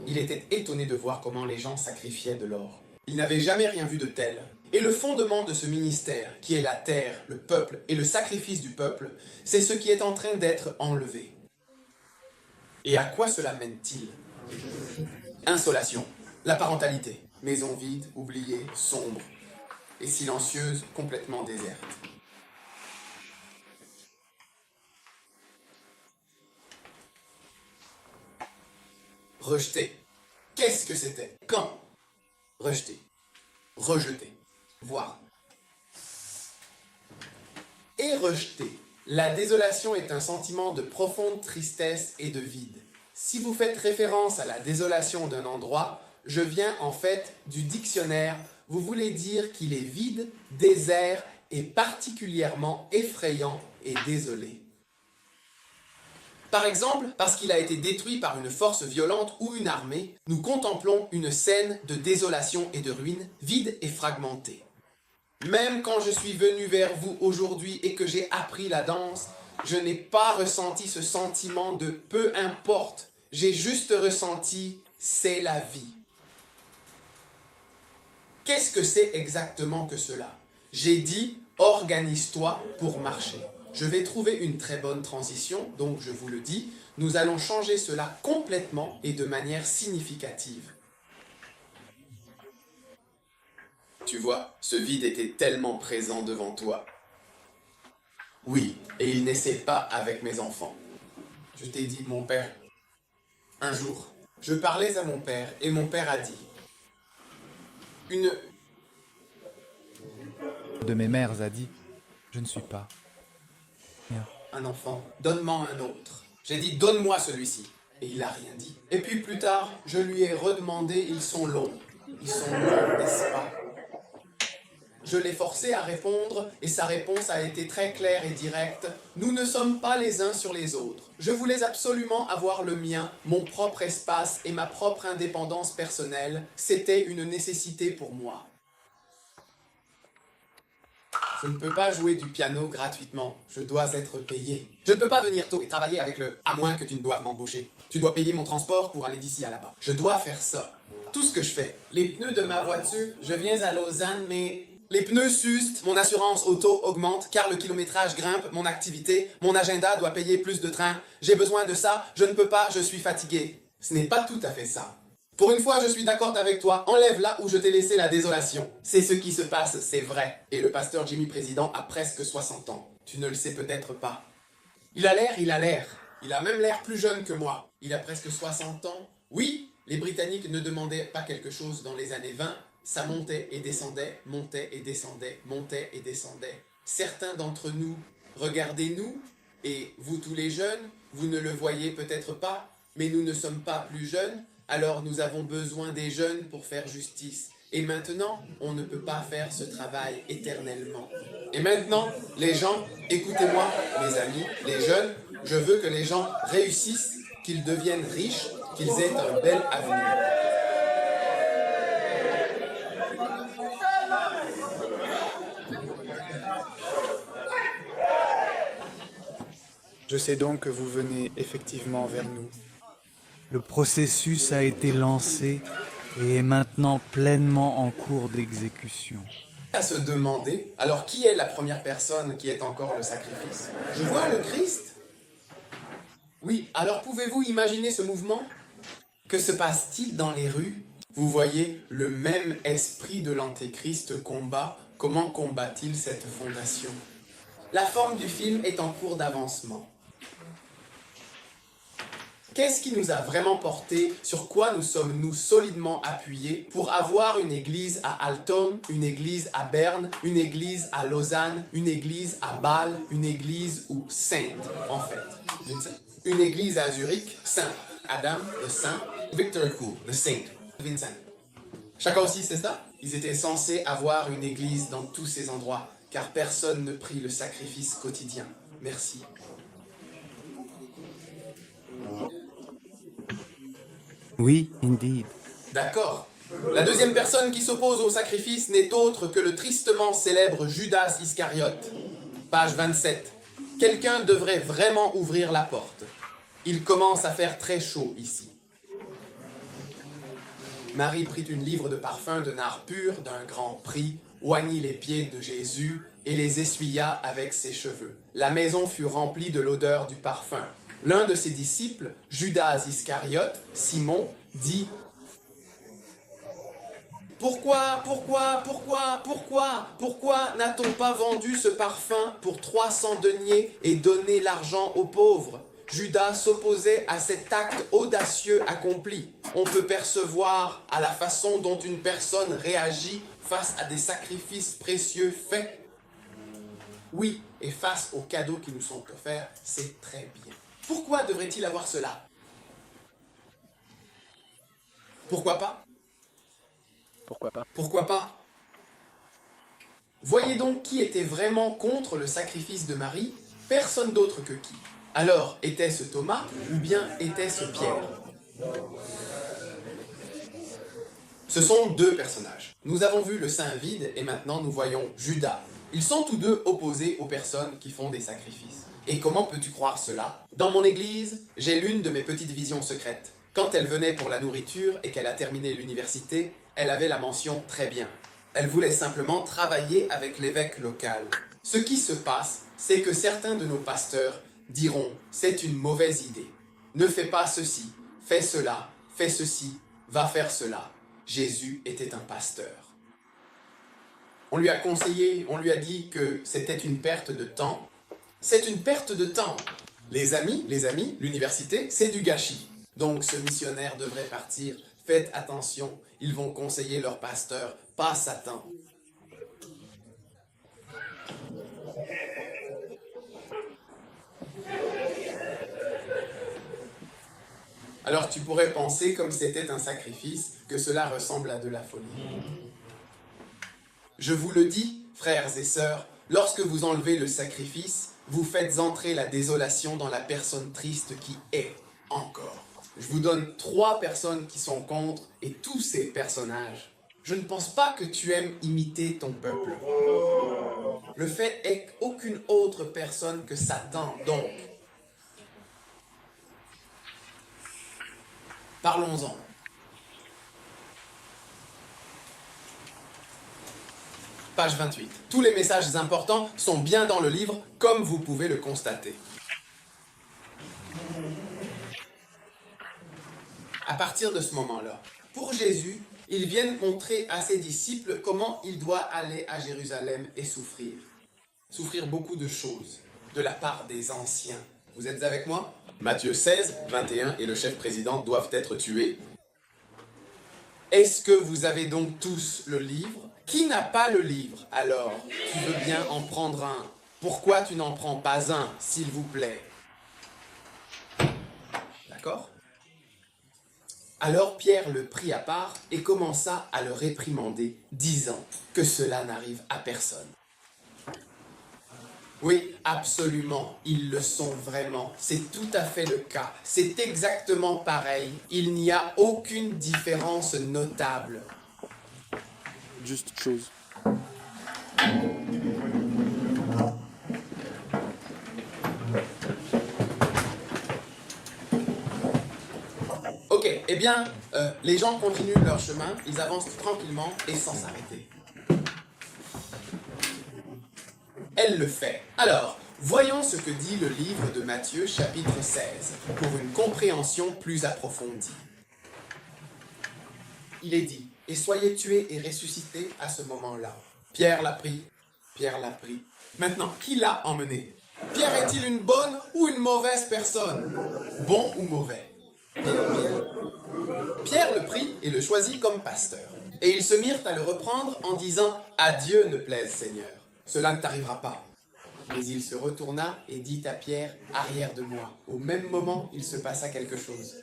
[SPEAKER 1] Il était étonné de voir comment les gens sacrifiaient de l'or. Il n'avait jamais rien vu de tel. Et le fondement de ce ministère, qui est la terre, le peuple et le sacrifice du peuple, c'est ce qui est en train d'être enlevé. Et à quoi cela mène-t-il? Insolation, la parentalité, maison vide, oubliée, sombre et silencieuse, complètement déserte. Rejeté. Qu'est-ce que c'était? Quand? Rejeté. Rejeté. Voir. et rejeté. La désolation est un sentiment de profonde tristesse et de vide. Si vous faites référence à la désolation d'un endroit, je viens en fait du dictionnaire. Vous voulez dire qu'il est vide, désert et particulièrement effrayant et désolé. Par exemple, parce qu'il a été détruit par une force violente ou une armée, nous contemplons une scène de désolation et de ruine, vide et fragmentée. Même quand je suis venu vers vous aujourd'hui et que j'ai appris la danse, je n'ai pas ressenti ce sentiment de peu importe. J'ai juste ressenti c'est la vie. Qu'est-ce que c'est exactement que cela? J'ai dit organise-toi pour marcher. Je vais trouver une très bonne transition, donc je vous le dis, nous allons changer cela complètement et de manière significative. Tu vois, ce vide était tellement présent devant toi. Oui, et il n'essaie pas avec mes enfants. Je t'ai dit, mon père, un jour, je parlais à mon père et mon père a dit, une
[SPEAKER 5] de mes mères a dit, je ne suis pas.
[SPEAKER 1] un enfant, donne-moi un autre. J'ai dit, donne-moi celui-ci. Et il n'a rien dit. Et puis plus tard, je lui ai redemandé, ils sont longs. Ils sont longs, n'est-ce pas? Je l'ai forcé à répondre et sa réponse a été très claire et directe. Nous ne sommes pas les uns sur les autres. Je voulais absolument avoir le mien, mon propre espace et ma propre indépendance personnelle. C'était une nécessité pour moi. Je ne peux pas jouer du piano gratuitement. Je dois être payé. Je ne peux pas venir tôt et travailler avec le « à moins que tu ne doives m'embaucher ». Tu dois payer mon transport pour aller d'ici à là-bas. Je dois faire ça. Tout ce que je fais. Les pneus de ma voiture, je viens à Lausanne, mais les pneus s'usent, mon assurance auto augmente, car le kilométrage grimpe, mon activité, mon agenda doit payer plus de trains. J'ai besoin de ça, je ne peux pas, je suis fatigué. Ce n'est pas tout à fait ça. Pour une fois, je suis d'accord avec toi. Enlève là où je t'ai laissé la désolation. C'est ce qui se passe, c'est vrai. Et le pasteur Jimmy Président a presque 60 ans. Tu ne le sais peut-être pas. Il a l'air. Il a même l'air plus jeune que moi. Il a presque 60 ans. Oui, les Britanniques ne demandaient pas quelque chose dans les années 20. Ça montait et descendait, montait et descendait, montait et descendait. Certains d'entre nous, regardez-nous, et vous tous les jeunes, vous ne le voyez peut-être pas, mais nous ne sommes pas plus jeunes. Alors nous avons besoin des jeunes pour faire justice. Et maintenant, on ne peut pas faire ce travail éternellement. Et maintenant, les gens, écoutez-moi, mes amis, les jeunes, je veux que les gens réussissent, qu'ils deviennent riches, qu'ils aient un bel avenir.
[SPEAKER 5] Je sais donc que vous venez effectivement vers nous.
[SPEAKER 7] Le processus a été lancé et est maintenant pleinement en cours d'exécution.
[SPEAKER 1] À se demander, alors qui est la première personne qui est encore le sacrifice? Je vois le Christ. Oui, alors pouvez-vous imaginer ce mouvement? Que se passe-t-il dans les rues? Vous voyez, le même esprit de l'Antéchrist combat. Comment combat-il cette fondation? La forme du film est en cours d'avancement. Qu'est-ce qui nous a vraiment porté? Sur quoi nous sommes-nous solidement appuyés pour avoir une église à Alton, une église à Berne, une église à Lausanne, une église à Bâle, une église ou sainte, en fait? Une église à Zurich, Saint Adam, le Saint, Victor Cool, le Saint, Vincent. Chacun aussi, c'est ça? Ils étaient censés avoir une église dans tous ces endroits, car personne ne prit le sacrifice quotidien. Merci.
[SPEAKER 6] Oui, indeed.
[SPEAKER 1] D'accord. La deuxième personne qui s'oppose au sacrifice n'est autre que le tristement célèbre Judas Iscariote. Page 27. Quelqu'un devrait vraiment ouvrir la porte. Il commence à faire très chaud ici. Marie prit une livre de parfums de nard pur d'un grand prix, oignit les pieds de Jésus et les essuya avec ses cheveux. La maison fut remplie de l'odeur du parfum. L'un de ses disciples, Judas Iscariote, Simon, dit « Pourquoi n'a-t-on pas vendu ce parfum pour 300 deniers et donné l'argent aux pauvres ?» Judas s'opposait à cet acte audacieux accompli. On peut percevoir à la façon dont une personne réagit face à des sacrifices précieux faits. Oui, et face aux cadeaux qui nous sont offerts, c'est très bien. Pourquoi devrait-il avoir cela? Pourquoi pas?
[SPEAKER 2] Pourquoi pas?
[SPEAKER 1] Pourquoi pas? Voyez donc qui était vraiment contre le sacrifice de Marie, personne d'autre que qui. Alors, était-ce Thomas ou bien était-ce Pierre? Ce sont deux personnages. Nous avons vu le sein vide et maintenant nous voyons Judas. Ils sont tous deux opposés aux personnes qui font des sacrifices. Et comment peux-tu croire cela? Dans mon église, j'ai l'une de mes petites visions secrètes. Quand elle venait pour la nourriture et qu'elle a terminé l'université, elle avait la mention très bien. Elle voulait simplement travailler avec l'évêque local. Ce qui se passe, c'est que certains de nos pasteurs diront « c'est une mauvaise idée. Ne fais pas ceci, fais cela, fais ceci, va faire cela. » Jésus était un pasteur. On lui a conseillé, on lui a dit que c'était une perte de temps. C'est une perte de temps. Les amis, l'université, c'est du gâchis. Donc ce missionnaire devrait partir. Faites attention, ils vont conseiller leur pasteur, pas Satan. Alors tu pourrais penser, comme c'était un sacrifice, que cela ressemble à de la folie. Je vous le dis, frères et sœurs, lorsque vous enlevez le sacrifice, vous faites entrer la désolation dans la personne triste qui est encore. Je vous donne 3 personnes qui sont contre et tous ces personnages. Je ne pense pas que tu aimes imiter ton peuple. Le fait est qu'aucune autre personne que Satan, donc. Parlons-en. Page 28. Tous les messages importants sont bien dans le livre, comme vous pouvez le constater. À partir de ce moment-là, pour Jésus, ils viennent montrer à ses disciples comment il doit aller à Jérusalem et souffrir. Souffrir beaucoup de choses, de la part des anciens. Vous êtes avec moi? Matthieu 16, 21 et le chef président doivent être tués. Est-ce que vous avez donc tous le livre? Qui n'a pas le livre? Alors, tu veux bien en prendre un. Pourquoi tu n'en prends pas un, s'il vous plaît? D'accord? Alors Pierre le prit à part et commença à le réprimander, disant que cela n'arrive à personne. Oui, absolument, ils le sont vraiment. C'est tout à fait le cas. C'est exactement pareil. Il n'y a aucune différence notable.
[SPEAKER 2] Juste chose.
[SPEAKER 1] Ok, eh bien, les gens continuent leur chemin, ils avancent tranquillement et sans s'arrêter. Elle le fait. Alors, voyons ce que dit le livre de Matthieu, chapitre 16, pour une compréhension plus approfondie. Il est dit, « Et soyez tués et ressuscités à ce moment-là. » Pierre l'a pris, Pierre l'a pris. Maintenant, qui l'a emmené? Pierre est-il une bonne ou une mauvaise personne? Bon ou mauvais? Pierre le prit et le choisit comme pasteur. Et ils se mirent à le reprendre en disant « À Dieu ne plaise, Seigneur. Cela ne t'arrivera pas. » Mais il se retourna et dit à Pierre « Arrière de moi. » Au même moment, il se passa quelque chose.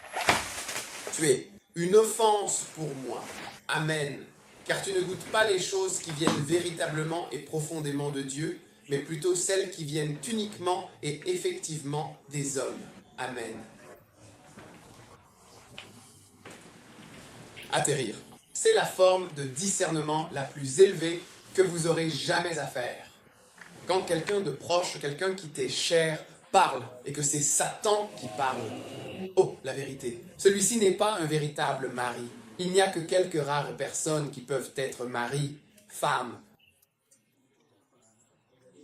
[SPEAKER 1] « Tu es une offense pour moi. Amen. Car tu ne goûtes pas les choses qui viennent véritablement et profondément de Dieu, mais plutôt celles qui viennent uniquement et effectivement des hommes. Amen. » Atterrir. C'est la forme de discernement la plus élevée que vous aurez jamais à faire. Quand quelqu'un de proche, quelqu'un qui t'est cher, parle, et que c'est Satan qui parle. Oh, la vérité. Celui-ci n'est pas un véritable mari. Il n'y a que quelques rares personnes qui peuvent être mari, femme.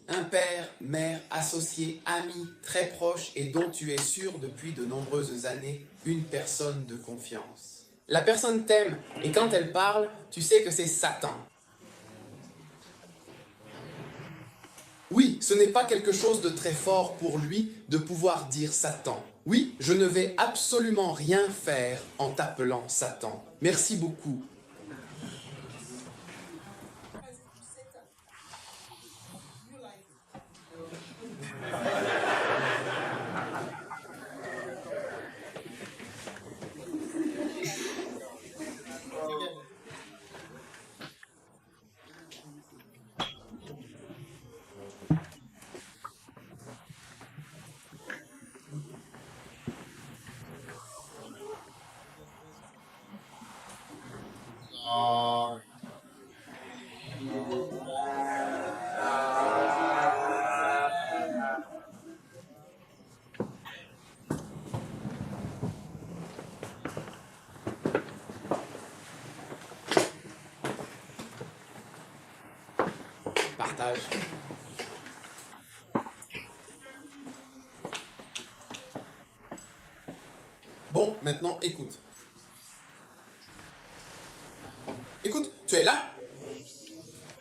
[SPEAKER 1] Un père, mère, associé, ami, très proche et dont tu es sûr depuis de nombreuses années, une personne de confiance. La personne t'aime et quand elle parle, tu sais que c'est Satan. Oui, ce n'est pas quelque chose de très fort pour lui de pouvoir dire Satan. Oui, je ne vais absolument rien faire en t'appelant Satan. Merci beaucoup. davantage. Bon, maintenant, écoute. Écoute, tu es là?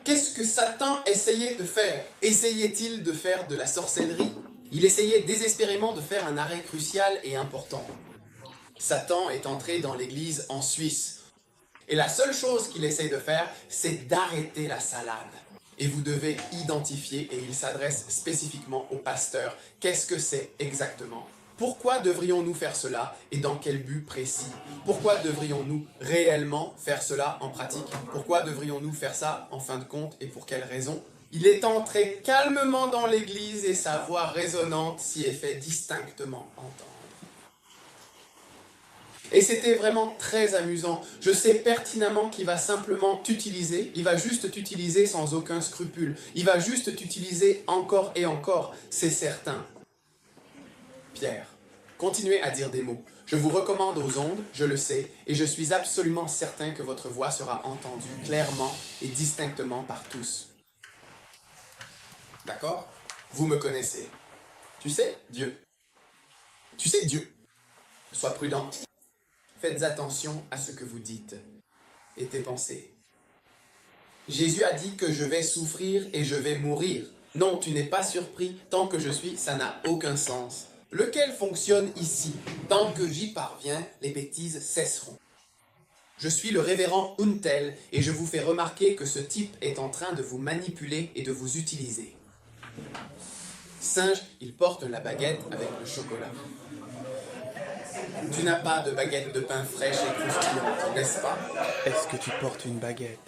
[SPEAKER 1] Qu'est-ce que Satan essayait de faire? Essayait-il de faire de la sorcellerie? Il essayait désespérément de faire un arrêt crucial et important. Satan est entré dans l'église en Suisse. Et la seule chose qu'il essaye de faire, c'est d'arrêter la salade. Et vous devez identifier, et il s'adresse spécifiquement aux pasteurs, qu'est-ce que c'est exactement? Pourquoi devrions-nous faire cela et dans quel but précis? Pourquoi devrions-nous réellement faire cela en pratique? Pourquoi devrions-nous faire ça en fin de compte et pour quelles raisons? Il est entré calmement dans l'église et sa voix résonnante s'y est fait distinctement entendre. Et c'était vraiment très amusant. Je sais pertinemment qu'il va simplement t'utiliser, il va juste t'utiliser sans aucun scrupule. Il va juste t'utiliser encore et encore, c'est certain. Pierre, continuez à dire des mots. Je vous recommande aux ondes, je le sais, et je suis absolument certain que votre voix sera entendue clairement et distinctement par tous. D'accord? Vous me connaissez. Tu sais, Dieu. Tu sais, Dieu. Sois prudent. Faites attention à ce que vous dites et tes pensées. Jésus a dit que je vais souffrir et je vais mourir. Non, tu n'es pas surpris. Tant que je suis, ça n'a aucun sens. Lequel fonctionne ici? Tant que j'y parviens, les bêtises cesseront. Je suis le révérend Untel et je vous fais remarquer que ce type est en train de vous manipuler et de vous utiliser. Singe, il porte la baguette avec le chocolat. Tu n'as pas de baguette de pain fraîche et croustillante, n'est-ce pas?
[SPEAKER 5] Est-ce que tu portes une baguette?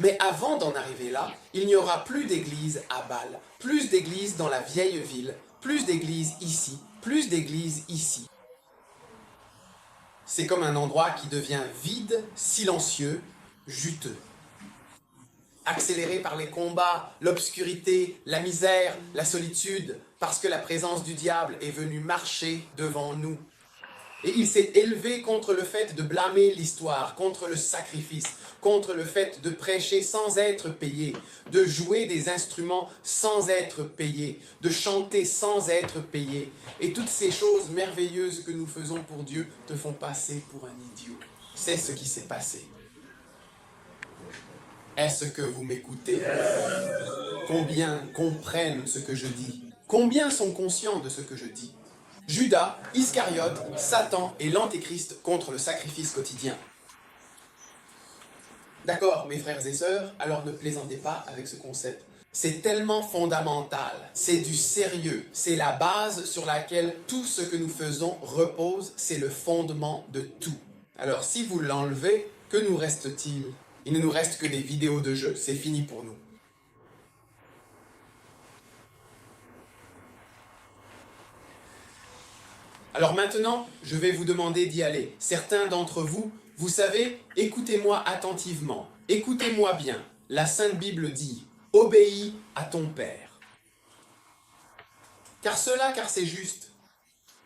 [SPEAKER 1] Mais avant d'en arriver là, il n'y aura plus d'église à Bâle, plus d'églises dans la vieille ville, plus d'églises ici, plus d'églises ici. C'est comme un endroit qui devient vide, silencieux, juteux. Accéléré par les combats, l'obscurité, la misère, la solitude, parce que la présence du diable est venue marcher devant nous. Et il s'est élevé contre le fait de blâmer l'histoire, contre le sacrifice, contre le fait de prêcher sans être payé, de jouer des instruments sans être payé, de chanter sans être payé. Et toutes ces choses merveilleuses que nous faisons pour Dieu te font passer pour un idiot. C'est ce qui s'est passé. Est-ce que vous m'écoutez? Combien comprennent ce que je dis? Combien sont conscients de ce que je dis? Judas, Iscariote, Satan et l'Antéchrist contre le sacrifice quotidien. D'accord, mes frères et sœurs, alors ne plaisantez pas avec ce concept. C'est tellement fondamental, c'est du sérieux, c'est la base sur laquelle tout ce que nous faisons repose, c'est le fondement de tout. Alors si vous l'enlevez, que nous reste-t-il? Il ne nous reste que des vidéos de jeux, c'est fini pour nous. Alors maintenant, je vais vous demander d'y aller. Certains d'entre vous, vous savez, écoutez-moi attentivement, écoutez-moi bien. La Sainte Bible dit, obéis à ton Père. Car c'est juste.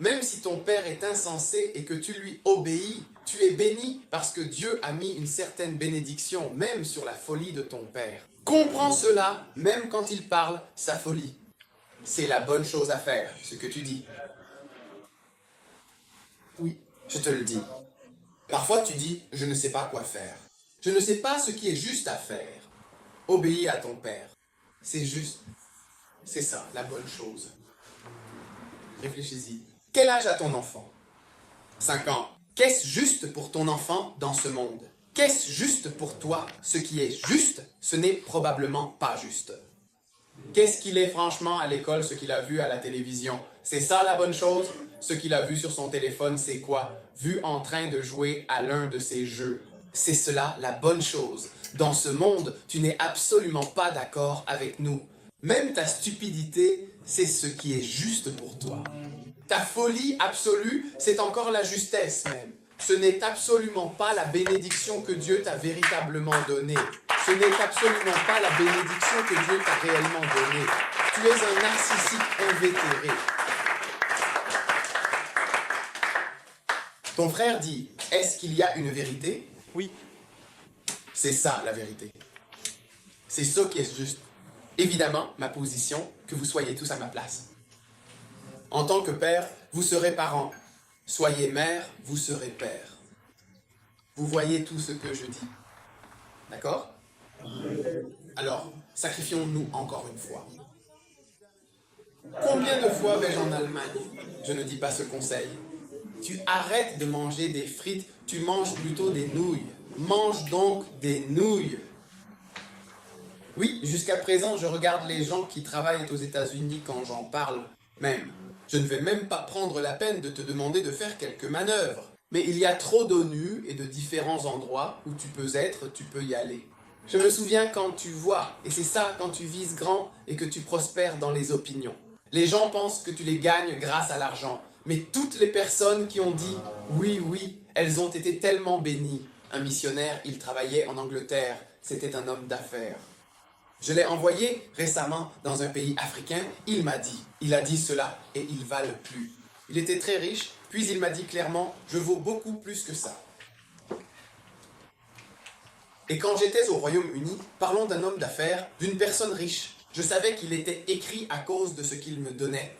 [SPEAKER 1] Même si ton père est insensé et que tu lui obéis, tu es béni parce que Dieu a mis une certaine bénédiction même sur la folie de ton père. Comprends cela même quand il parle sa folie. C'est la bonne chose à faire, ce que tu dis. Oui, je te le dis. Parfois tu dis, je ne sais pas quoi faire. Je ne sais pas ce qui est juste à faire. Obéis à ton père. C'est juste. C'est ça, la bonne chose. Réfléchis-y. Quel âge a ton enfant? 5 ans. Qu'est-ce juste pour ton enfant dans ce monde? Qu'est-ce juste pour toi? Ce qui est juste, ce n'est probablement pas juste. Qu'est-ce qu'il est franchement à l'école, ce qu'il a vu à la télévision? C'est ça la bonne chose? Ce qu'il a vu sur son téléphone, c'est quoi? Vu en train de jouer à l'un de ses jeux. C'est cela la bonne chose. Dans ce monde, tu n'es absolument pas d'accord avec nous. Même ta stupidité, c'est ce qui est juste pour toi. Ta folie absolue, c'est encore la justesse même. Ce n'est absolument pas la bénédiction que Dieu t'a véritablement donnée. Ce n'est absolument pas la bénédiction que Dieu t'a réellement donnée. Tu es un narcissique invétéré. Ton frère dit, est-ce qu'il y a une vérité?
[SPEAKER 2] Oui.
[SPEAKER 1] C'est ça la vérité. C'est ça qui est juste. Évidemment, ma position, que vous soyez tous à ma place. En tant que père, vous serez parent. Soyez mère, vous serez père. Vous voyez tout ce que je dis. D'accord? Alors, sacrifions-nous encore une fois. Combien de fois vais-je en Allemagne? Je ne dis pas ce conseil. Tu arrêtes de manger des frites, tu manges plutôt des nouilles. Mange donc des nouilles. Oui, jusqu'à présent, je regarde les gens qui travaillent aux États-Unis quand j'en parle. Même. Je ne vais même pas prendre la peine de te demander de faire quelques manœuvres. Mais il y a trop d'ONU et de différents endroits où tu peux être, tu peux y aller. Je me souviens quand tu vois, et c'est ça quand tu vises grand et que tu prospères dans les opinions. Les gens pensent que tu les gagnes grâce à l'argent. Mais toutes les personnes qui ont dit « oui, oui », elles ont été tellement bénies. Un missionnaire, il travaillait en Angleterre. C'était un homme d'affaires. Je l'ai envoyé récemment dans un pays africain. Il m'a dit, il a dit cela et il va le plus. Il était très riche, puis il m'a dit clairement « je vaux beaucoup plus que ça ». Et quand j'étais au Royaume-Uni, parlons d'un homme d'affaires, d'une personne riche. Je savais qu'il était écrit à cause de ce qu'il me donnait.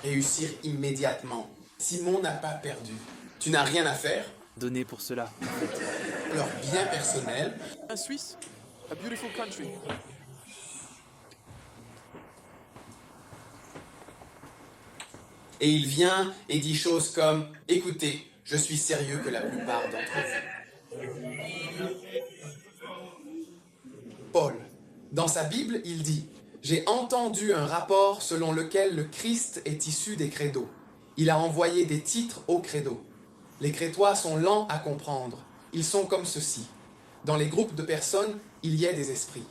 [SPEAKER 1] Réussir immédiatement. Simon n'a pas perdu. Tu n'as rien à faire.
[SPEAKER 2] Donner pour cela.
[SPEAKER 1] Leur bien personnel.
[SPEAKER 2] Un Suisse, a beautiful country.
[SPEAKER 1] Et il vient et dit choses comme « Écoutez, je suis sérieux que la plupart d'entre vous. » Paul, dans sa Bible, il dit « J'ai entendu un rapport selon lequel le Christ est issu des crédos. Il a envoyé des titres aux crédos. Les crétois sont lents à comprendre. Ils sont comme ceci. Dans les groupes de personnes, il y a des esprits.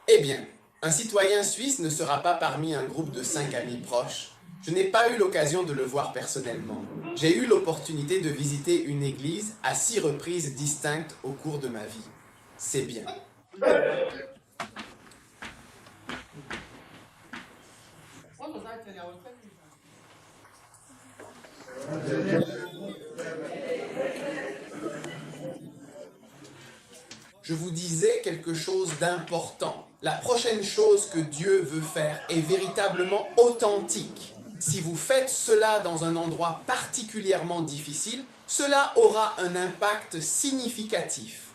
[SPEAKER 1] Eh bien, un citoyen suisse ne sera pas parmi un groupe de 5 amis proches. Je n'ai pas eu l'occasion de le voir personnellement. J'ai eu l'opportunité de visiter une église à 6 reprises distinctes au cours de ma vie. C'est bien. Je vous disais quelque chose d'important. La prochaine chose que Dieu veut faire est véritablement authentique. Si vous faites cela dans un endroit particulièrement difficile, cela aura un impact significatif.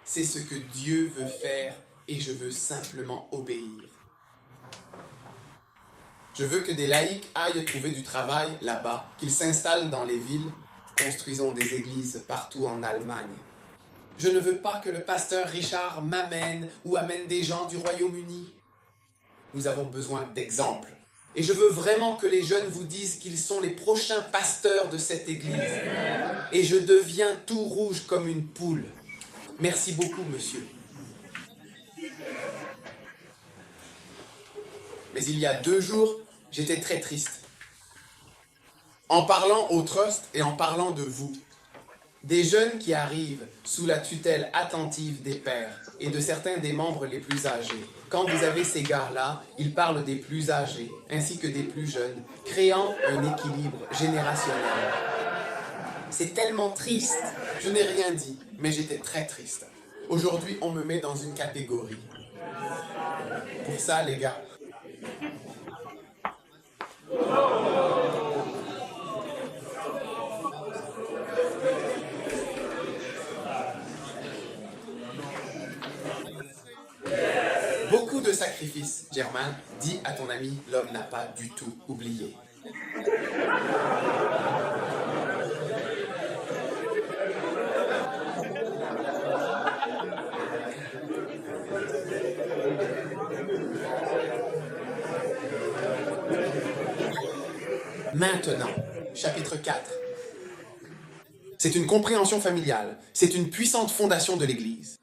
[SPEAKER 1] C'est ce que Dieu veut faire et je veux simplement obéir. Je veux que des laïcs aillent trouver du travail là-bas, qu'ils s'installent dans les villes. Construisons des églises partout en Allemagne. Je ne veux pas que le pasteur Richard m'amène ou amène des gens du Royaume-Uni. Nous avons besoin d'exemples. Et je veux vraiment que les jeunes vous disent qu'ils sont les prochains pasteurs de cette église. Et je deviens tout rouge comme une poule. Merci beaucoup, monsieur. Mais il y a 2 jours, j'étais très triste. En parlant au trust et en parlant de vous. Des jeunes qui arrivent sous la tutelle attentive des pères et de certains des membres les plus âgés. Quand vous avez ces gars-là, ils parlent des plus âgés ainsi que des plus jeunes, créant un équilibre générationnel. C'est tellement triste. Je n'ai rien dit, mais j'étais très triste. Aujourd'hui, on me met dans une catégorie. Pour ça, les gars. Beaucoup de sacrifices, Germain. Dis à ton ami, l'homme n'a pas du tout oublié. Maintenant, chapitre 4. C'est une compréhension familiale. C'est une puissante fondation de l'Église.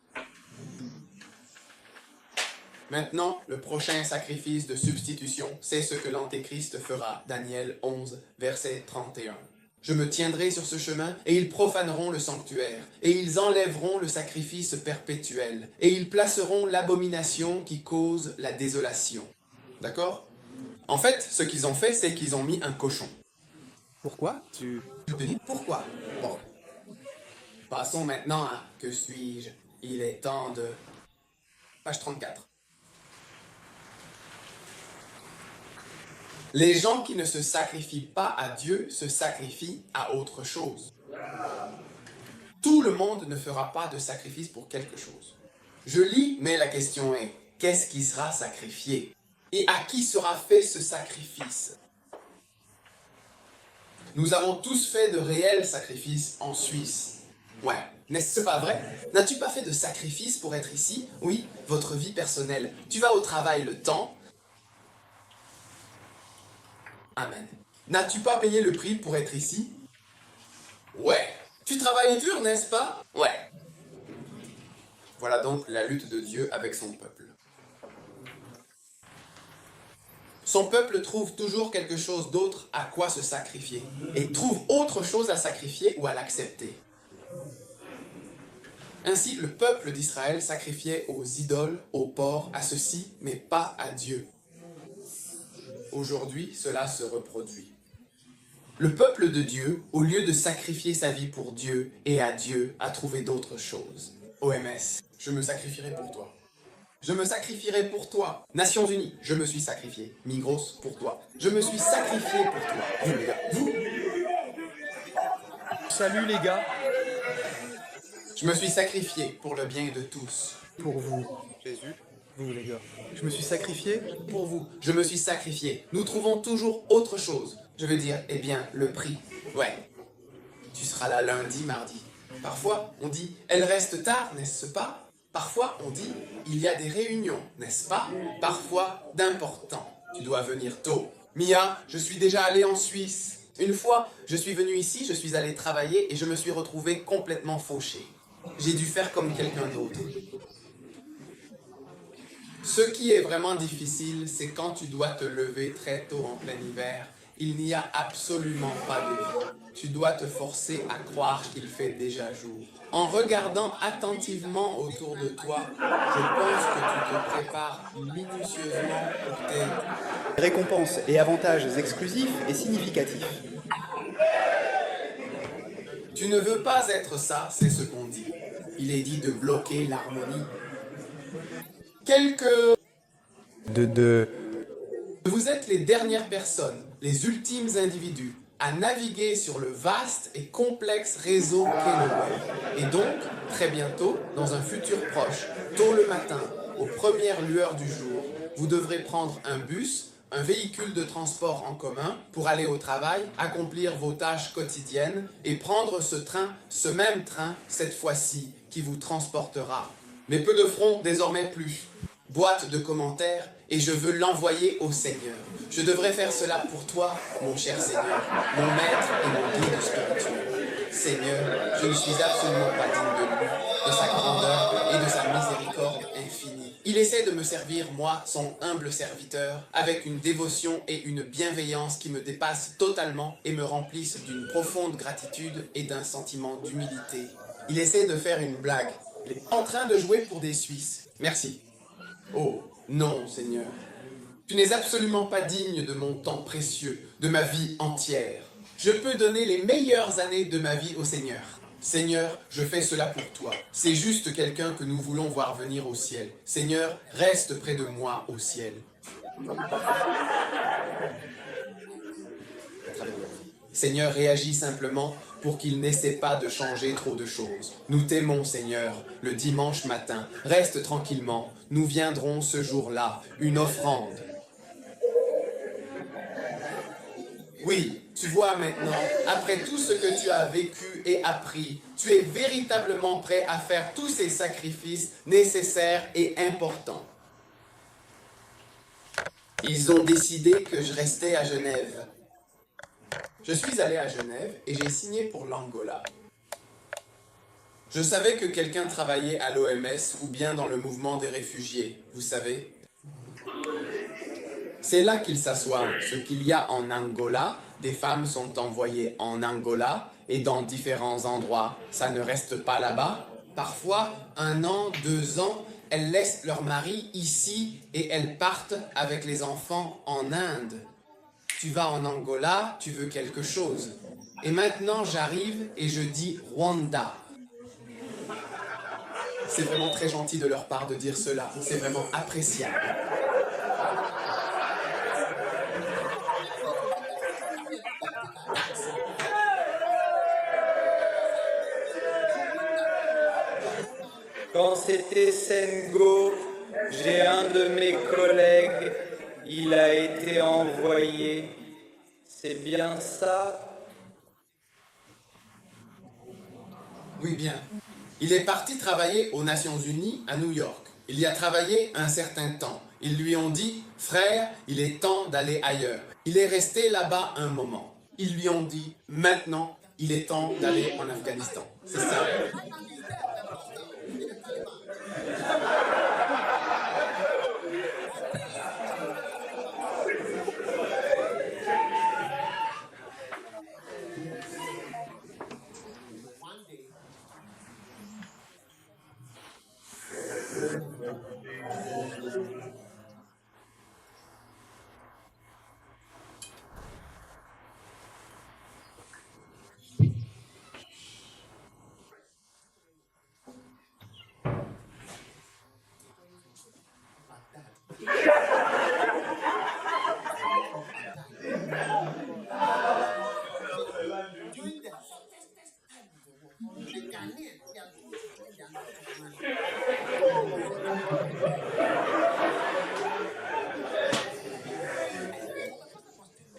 [SPEAKER 1] Maintenant, le prochain sacrifice de substitution, c'est ce que l'Antéchrist fera. Daniel 11, verset 31. Je me tiendrai sur ce chemin, et ils profaneront le sanctuaire, et ils enlèveront le sacrifice perpétuel, et ils placeront l'abomination qui cause la désolation. D'accord? En fait, ce qu'ils ont fait, c'est qu'ils ont mis un cochon.
[SPEAKER 5] Pourquoi?
[SPEAKER 1] Je te dis pourquoi. Bon. Passons maintenant à que suis-je? Il est temps de... Page 34. Les gens qui ne se sacrifient pas à Dieu se sacrifient à autre chose. Tout le monde ne fera pas de sacrifice pour quelque chose. Je lis, mais la question est, qu'est-ce qui sera sacrifié? Et à qui sera fait ce sacrifice? Nous avons tous fait de réels sacrifices en Suisse. Ouais, n'est-ce pas vrai? N'as-tu pas fait de sacrifice pour être ici? Oui, votre vie personnelle. Tu vas au travail le temps. Amen. N'as-tu pas payé le prix pour être ici? Ouais. Tu travailles dur, n'est-ce pas? Ouais. Voilà donc la lutte de Dieu avec son peuple. Son peuple trouve toujours quelque chose d'autre à quoi se sacrifier, et trouve autre chose à sacrifier ou à l'accepter. Ainsi, le peuple d'Israël sacrifiait aux idoles, aux porcs, à ceux-ci, mais pas à Dieu. Aujourd'hui, cela se reproduit. Le peuple de Dieu, au lieu de sacrifier sa vie pour Dieu et à Dieu, a trouvé d'autres choses. OMS, je me sacrifierai pour toi. Je me sacrifierai pour toi. Nations Unies, je me suis sacrifié. Migros, pour toi. Je me suis sacrifié pour toi. Vous, les gars, vous.
[SPEAKER 7] Salut les gars.
[SPEAKER 1] Je me suis sacrifié pour le bien de tous.
[SPEAKER 5] Pour vous, Jésus. Vous, les gars. Je me suis sacrifié.
[SPEAKER 1] Pour vous, je me suis sacrifié. Nous trouvons toujours autre chose. Je veux dire, eh bien, le prix. Ouais. Tu seras là lundi, mardi. Parfois, on dit, elle reste tard, n'est-ce pas? Parfois, on dit, il y a des réunions, n'est-ce pas? Parfois, d'important. Tu dois venir tôt. Mia, je suis déjà allé en Suisse. Une fois, je suis venu ici, je suis allé travailler et je me suis retrouvé complètement fauché. J'ai dû faire comme quelqu'un d'autre. Ce qui est vraiment difficile, c'est quand tu dois te lever très tôt en plein hiver. Il n'y a absolument pas de vie. Tu dois te forcer à croire qu'il fait déjà jour. En regardant attentivement autour de toi, je pense que tu te prépares minutieusement pour tes...
[SPEAKER 8] Récompenses et avantages exclusifs et significatifs.
[SPEAKER 1] Tu ne veux pas être ça, c'est ce qu'on dit. Il est dit de bloquer l'harmonie. Vous êtes les dernières personnes, les ultimes individus, à naviguer sur le vaste et complexe réseau qu'est le web. Et donc, très bientôt, dans un futur proche, tôt le matin, aux premières lueurs du jour, vous devrez prendre un bus, un véhicule de transport en commun pour aller au travail, accomplir vos tâches quotidiennes et prendre ce train, ce même train, cette fois-ci, qui vous transportera. Mais peu de front, désormais plus. Boîte de commentaires, et je veux l'envoyer au Seigneur. Je devrais faire cela pour toi, mon cher Seigneur, mon maître et mon guide spirituel. Seigneur, je ne suis absolument pas digne de lui, de sa grandeur et de sa miséricorde infinie. Il essaie de me servir, moi, son humble serviteur, avec une dévotion et une bienveillance qui me dépassent totalement et me remplissent d'une profonde gratitude et d'un sentiment d'humilité. Il essaie de faire une blague. Il est en train de jouer pour des Suisses. Merci. Oh, non, Seigneur. Tu n'es absolument pas digne de mon temps précieux, de ma vie entière. Je peux donner les meilleures années de ma vie au Seigneur. Seigneur, je fais cela pour toi. C'est juste quelqu'un que nous voulons voir venir au ciel. Seigneur, reste près de moi au ciel. Seigneur, réagis simplement pour qu'il n'essaie pas de changer trop de choses. Nous t'aimons, Seigneur, le dimanche matin. Reste tranquillement. Nous viendrons ce jour-là, une offrande. Oui, tu vois maintenant, après tout ce que tu as vécu et appris, tu es véritablement prêt à faire tous ces sacrifices nécessaires et importants. Ils ont décidé que je restais à Genève. Je suis allé à Genève et j'ai signé pour l'Angola. Je savais que quelqu'un travaillait à l'OMS ou bien dans le mouvement des réfugiés, vous savez. C'est là qu'ils s'assoient. Ce qu'il y a en Angola, des femmes sont envoyées en Angola et dans différents endroits. Ça ne reste pas là-bas. Parfois, 1 an, 2 ans, elles laissent leur mari ici et elles partent avec les enfants en Inde. Tu vas en Angola, tu veux quelque chose. Et maintenant, j'arrive et je dis Rwanda. C'est vraiment très gentil de leur part de dire cela. C'est vraiment appréciable.
[SPEAKER 9] Quand c'était Sengo, j'ai un de mes collègues, il a été envoyé. C'est bien ça?
[SPEAKER 1] Oui, bien. Il est parti travailler aux Nations Unies à New York. Il y a travaillé un certain temps. Ils lui ont dit, frère, il est temps d'aller ailleurs. Il est resté là-bas un moment. Ils lui ont dit, maintenant, il est temps d'aller en Afghanistan. C'est ça.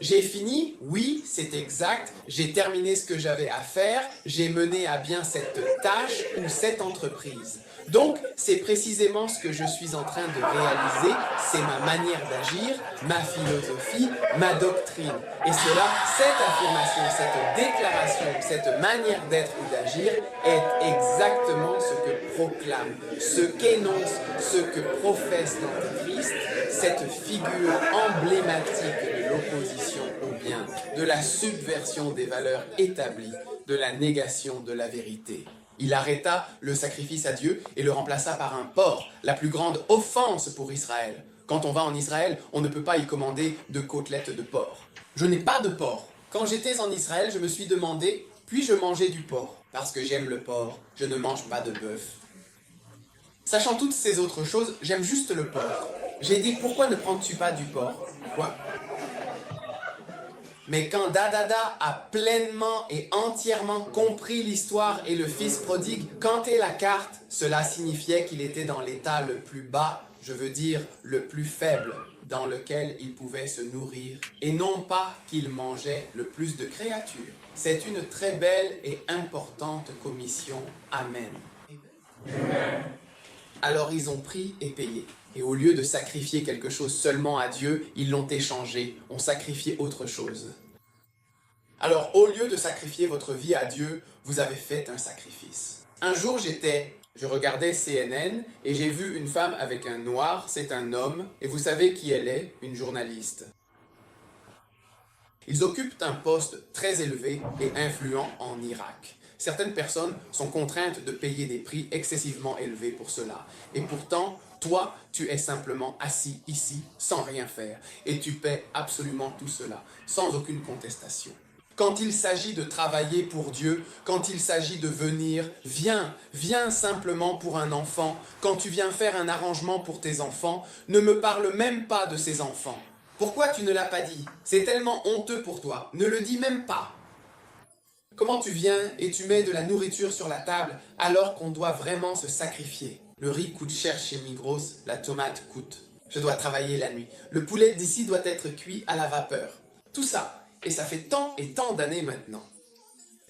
[SPEAKER 1] J'ai fini, oui, c'est exact, j'ai terminé ce que j'avais à faire, j'ai mené à bien cette tâche ou cette entreprise. Donc, c'est précisément ce que je suis en train de réaliser, c'est ma manière d'agir, ma philosophie, ma doctrine. Et cela, cette affirmation, cette déclaration, cette manière d'être ou d'agir est exactement ce que proclame, ce qu'énonce, ce que professe l'Antéchrist, cette figure emblématique de l'opposition au bien, de la subversion des valeurs établies, de la négation de la vérité. Il arrêta le sacrifice à Dieu et le remplaça par un porc, la plus grande offense pour Israël. Quand on va en Israël, on ne peut pas y commander de côtelettes de porc. Je n'ai pas de porc. Quand j'étais en Israël, je me suis demandé, puis-je manger du porc? Parce que j'aime le porc, je ne mange pas de bœuf. Sachant toutes ces autres choses, j'aime juste le porc. J'ai dit, pourquoi ne prends-tu pas du porc? Quoi? Mais quand Dadada a pleinement et entièrement compris l'histoire et le fils prodigue cantait la carte, cela signifiait qu'il était dans l'état le plus bas, je veux dire le plus faible, dans lequel il pouvait se nourrir, et non pas qu'il mangeait le plus de créatures. C'est une très belle et importante commission. Amen. Alors ils ont pris et payé. Et au lieu de sacrifier quelque chose seulement à Dieu, ils l'ont échangé, ont sacrifié autre chose. Alors, au lieu de sacrifier votre vie à Dieu, vous avez fait un sacrifice. Un jour, je regardais CNN et j'ai vu une femme avec un noir, c'est un homme, et vous savez qui elle est, une journaliste. Ils occupent un poste très élevé et influent en Irak. Certaines personnes sont contraintes de payer des prix excessivement élevés pour cela. Et pourtant, toi, tu es simplement assis ici, sans rien faire, et tu paies absolument tout cela, sans aucune contestation. Quand il s'agit de travailler pour Dieu, quand il s'agit de venir, viens simplement pour un enfant. Quand tu viens faire un arrangement pour tes enfants, ne me parle même pas de ces enfants. Pourquoi tu ne l'as pas dit? C'est tellement honteux pour toi, ne le dis même pas. Comment tu viens et tu mets de la nourriture sur la table alors qu'on doit vraiment se sacrifier? Le riz coûte cher chez Migros, la tomate coûte. Je dois travailler la nuit. Le poulet d'ici doit être cuit à la vapeur. Tout ça. Et ça fait tant et tant d'années maintenant.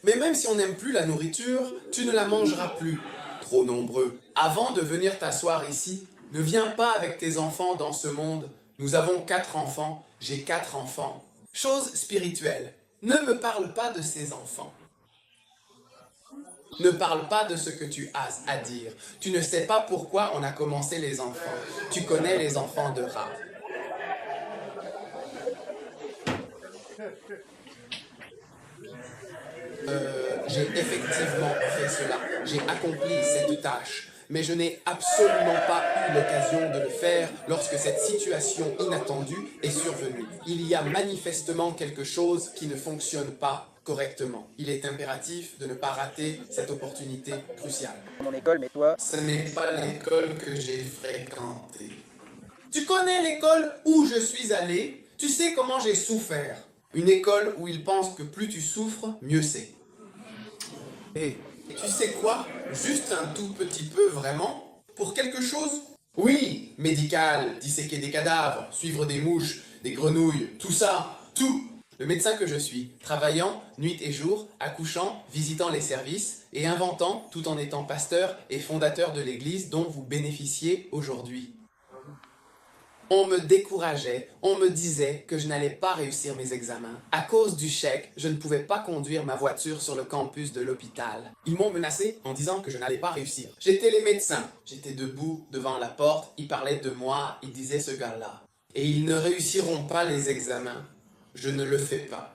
[SPEAKER 1] Mais même si on n'aime plus la nourriture, tu ne la mangeras plus. Trop nombreux. Avant de venir t'asseoir ici, ne viens pas avec tes enfants dans ce monde. Nous avons 4 enfants, j'ai 4 enfants. Chose spirituelle, ne me parle pas de ces enfants. Ne parle pas de ce que tu as à dire. Tu ne sais pas pourquoi on a commencé les enfants. Tu connais les enfants de Ra. J'ai effectivement fait cela. J'ai accompli cette tâche. Mais je n'ai absolument pas eu l'occasion de le faire lorsque cette situation inattendue est survenue. Il y a manifestement quelque chose qui ne fonctionne pas correctement. Il est impératif de ne pas rater cette opportunité cruciale.
[SPEAKER 10] Mon école, mais toi...
[SPEAKER 1] Ce n'est pas l'école que j'ai fréquentée. Tu connais l'école où je suis allé? Tu sais comment j'ai souffert. Une école où ils pensent que plus tu souffres, mieux c'est. Et tu sais quoi? Juste un tout petit peu, vraiment? Pour quelque chose? Oui, médical, disséquer des cadavres, suivre des mouches, des grenouilles, tout ça, tout. Le médecin que je suis, travaillant nuit et jour, accouchant, visitant les services et inventant tout en étant pasteur et fondateur de l'église dont vous bénéficiez aujourd'hui. On me décourageait, on me disait que je n'allais pas réussir mes examens. À cause du chèque, je ne pouvais pas conduire ma voiture sur le campus de l'hôpital. Ils m'ont menacé en disant que je n'allais pas réussir. J'étais les médecins. J'étais debout devant la porte, ils parlaient de moi, ils disaient ce gars-là. Et ils ne réussiront pas les examens. Je ne le fais pas.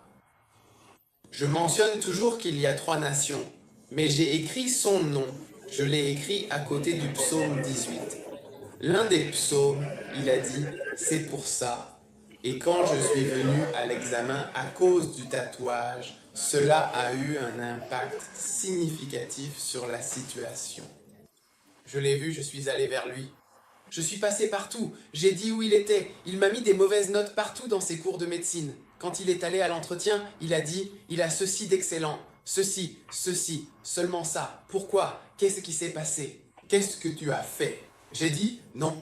[SPEAKER 1] Je mentionne toujours qu'il y a 3 nations, mais j'ai écrit son nom. Je l'ai écrit à côté du psaume 18. L'un des psaumes, il a dit « c'est pour ça ». Et quand je suis venu à l'examen à cause du tatouage, cela a eu un impact significatif sur la situation. Je l'ai vu, je suis allé vers lui. Je suis passé partout, j'ai dit où il était. Il m'a mis des mauvaises notes partout dans ses cours de médecine. Quand il est allé à l'entretien, il a dit « il a ceci d'excellent, ceci, seulement ça. Pourquoi? Qu'est-ce qui s'est passé? Qu'est-ce que tu as fait ?» J'ai dit non.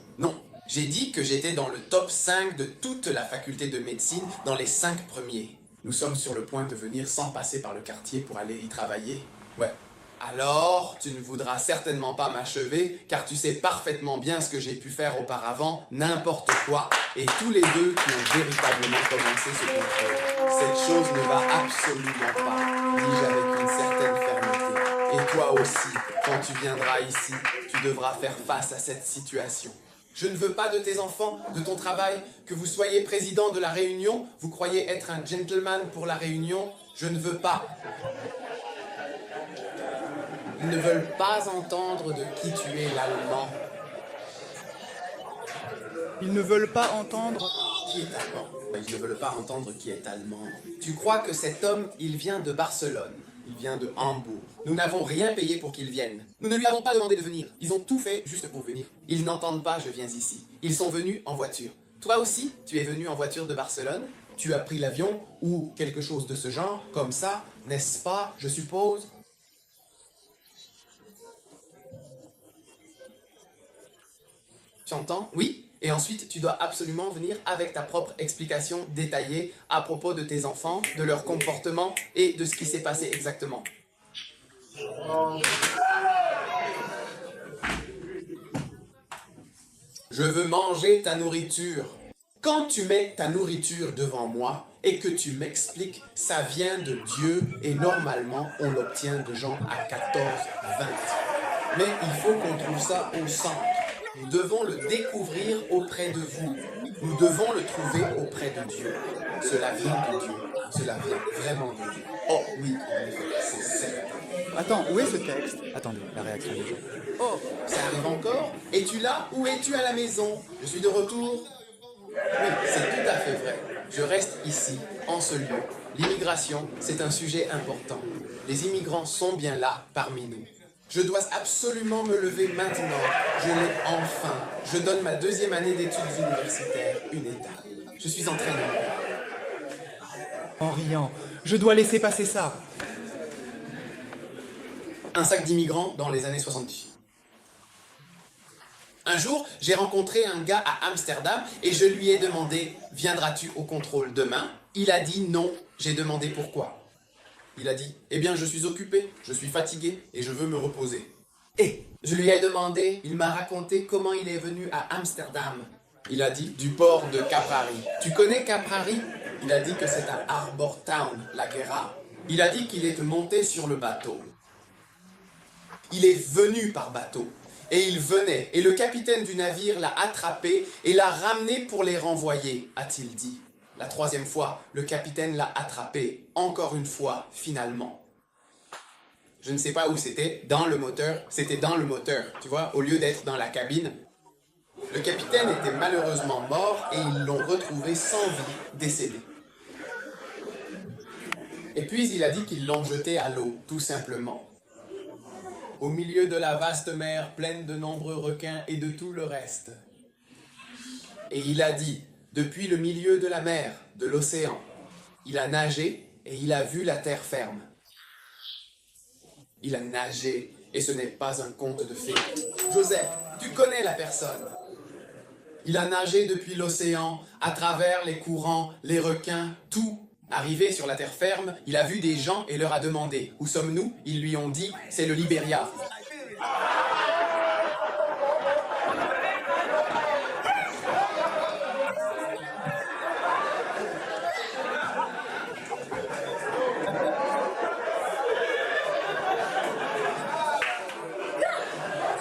[SPEAKER 1] J'ai dit que j'étais dans le top 5 de toute la faculté de médecine, dans les 5 premiers. Nous sommes sur le point de venir sans passer par le quartier pour aller y travailler. Ouais. Alors, tu ne voudras certainement pas m'achever, car tu sais parfaitement bien ce que j'ai pu faire auparavant, n'importe quoi, et tous les deux qui ont véritablement commencé ce contrôle. Cette chose ne va absolument pas, dis-je avec une certaine fermeté. Et toi aussi, quand tu viendras ici, tu devras faire face à cette situation. Je ne veux pas de tes enfants, de ton travail, que vous soyez président de la Réunion, vous croyez être un gentleman pour la Réunion, je ne veux pas. Ils ne veulent pas entendre de qui tu es l'Allemand.
[SPEAKER 5] Ils ne veulent pas entendre...
[SPEAKER 1] Qui est allemand? Ils ne veulent pas entendre qui est allemand. Tu crois que cet homme, il vient de Barcelone. Il vient de Hambourg. Nous n'avons rien payé pour qu'il vienne. Nous ne lui avons pas demandé de venir. Ils ont tout fait juste pour venir. Ils n'entendent pas « je viens ici ». Ils sont venus en voiture. Toi aussi, tu es venu en voiture de Barcelone. Tu as pris l'avion ou quelque chose de ce genre, comme ça, n'est-ce pas, je suppose? Tu entends? Oui? Et ensuite, tu dois absolument venir avec ta propre explication détaillée à propos de tes enfants, de leur comportement et de ce qui s'est passé exactement. Je veux manger ta nourriture. Quand tu mets ta nourriture devant moi et que tu m'expliques, ça vient de Dieu et normalement, on l'obtient de gens à 14, 20. Mais il faut qu'on trouve ça au centre. Nous devons le découvrir auprès de vous. Nous devons le trouver auprès de Dieu. Cela vient de Dieu. Cela vient vraiment de Dieu. Oh oui, en effet, c'est certain.
[SPEAKER 5] Attends, où est ce texte? Attendez, la réaction des gens.
[SPEAKER 1] Oh, ça arrive encore? Es-tu là? Où es-tu à la maison? Je suis de retour. Oui, c'est tout à fait vrai. Je reste ici, en ce lieu. L'immigration, c'est un sujet important. Les immigrants sont bien là, parmi nous. Je dois absolument me lever maintenant. Je l'ai enfin. Je donne ma 2e année d'études universitaires, une étape. Je suis en train de mourir.
[SPEAKER 5] En riant, je dois laisser passer ça.
[SPEAKER 1] Un sac d'immigrants dans les années 70. Un jour, j'ai rencontré un gars à Amsterdam et je lui ai demandé « Viendras-tu au contrôle demain ?» Il a dit non. J'ai demandé pourquoi. Il a dit « Eh bien, je suis occupé, je suis fatigué et je veux me reposer. » Et je lui ai demandé, il m'a raconté comment il est venu à Amsterdam. Il a dit « Du port de Caprari. » Tu connais Caprari? Il a dit que c'est à Harbour Town, la Guerra. Il a dit qu'il est monté sur le bateau. Il est venu par bateau. Et il venait, et le capitaine du navire l'a attrapé et l'a ramené pour les renvoyer, a-t-il dit. La troisième fois, le capitaine l'a attrapé, encore une fois, finalement. Je ne sais pas où c'était, dans le moteur, c'était dans le moteur, tu vois, au lieu d'être dans la cabine. Le capitaine était malheureusement mort et ils l'ont retrouvé sans vie, décédé. Et puis il a dit qu'ils l'ont jeté à l'eau, tout simplement. Au milieu de la vaste mer pleine de nombreux requins et de tout le reste. Et il a dit, depuis le milieu de la mer, de l'océan, il a nagé et il a vu la terre ferme. Il a nagé et ce n'est pas un conte de fées. Joseph, tu connais la personne. Il a nagé depuis l'océan, à travers les courants, les requins, tout. Arrivé sur la terre ferme, il a vu des gens et leur a demandé « Où sommes-nous » Ils lui ont dit « C'est le Libéria ».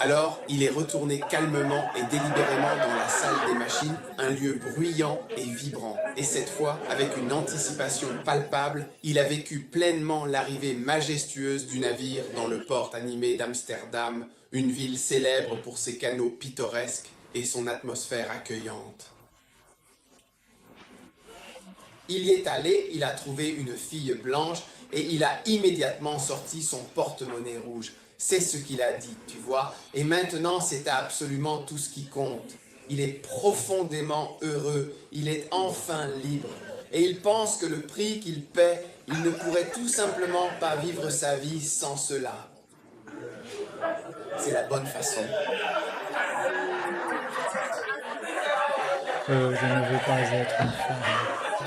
[SPEAKER 1] Alors, il est retourné calmement et délibérément dans la salle des machines, un lieu bruyant et vibrant. Et cette fois, avec une anticipation palpable, il a vécu pleinement l'arrivée majestueuse du navire dans le port animé d'Amsterdam, une ville célèbre pour ses canaux pittoresques et son atmosphère accueillante. Il y est allé, il a trouvé une fille blanche et il a immédiatement sorti son porte-monnaie rouge. C'est ce qu'il a dit, tu vois. Et maintenant, c'est absolument tout ce qui compte. Il est profondément heureux. Il est enfin libre. Et il pense que le prix qu'il paie, il ne pourrait tout simplement pas vivre sa vie sans cela. C'est la bonne façon.
[SPEAKER 5] Je ne veux pas être une femme.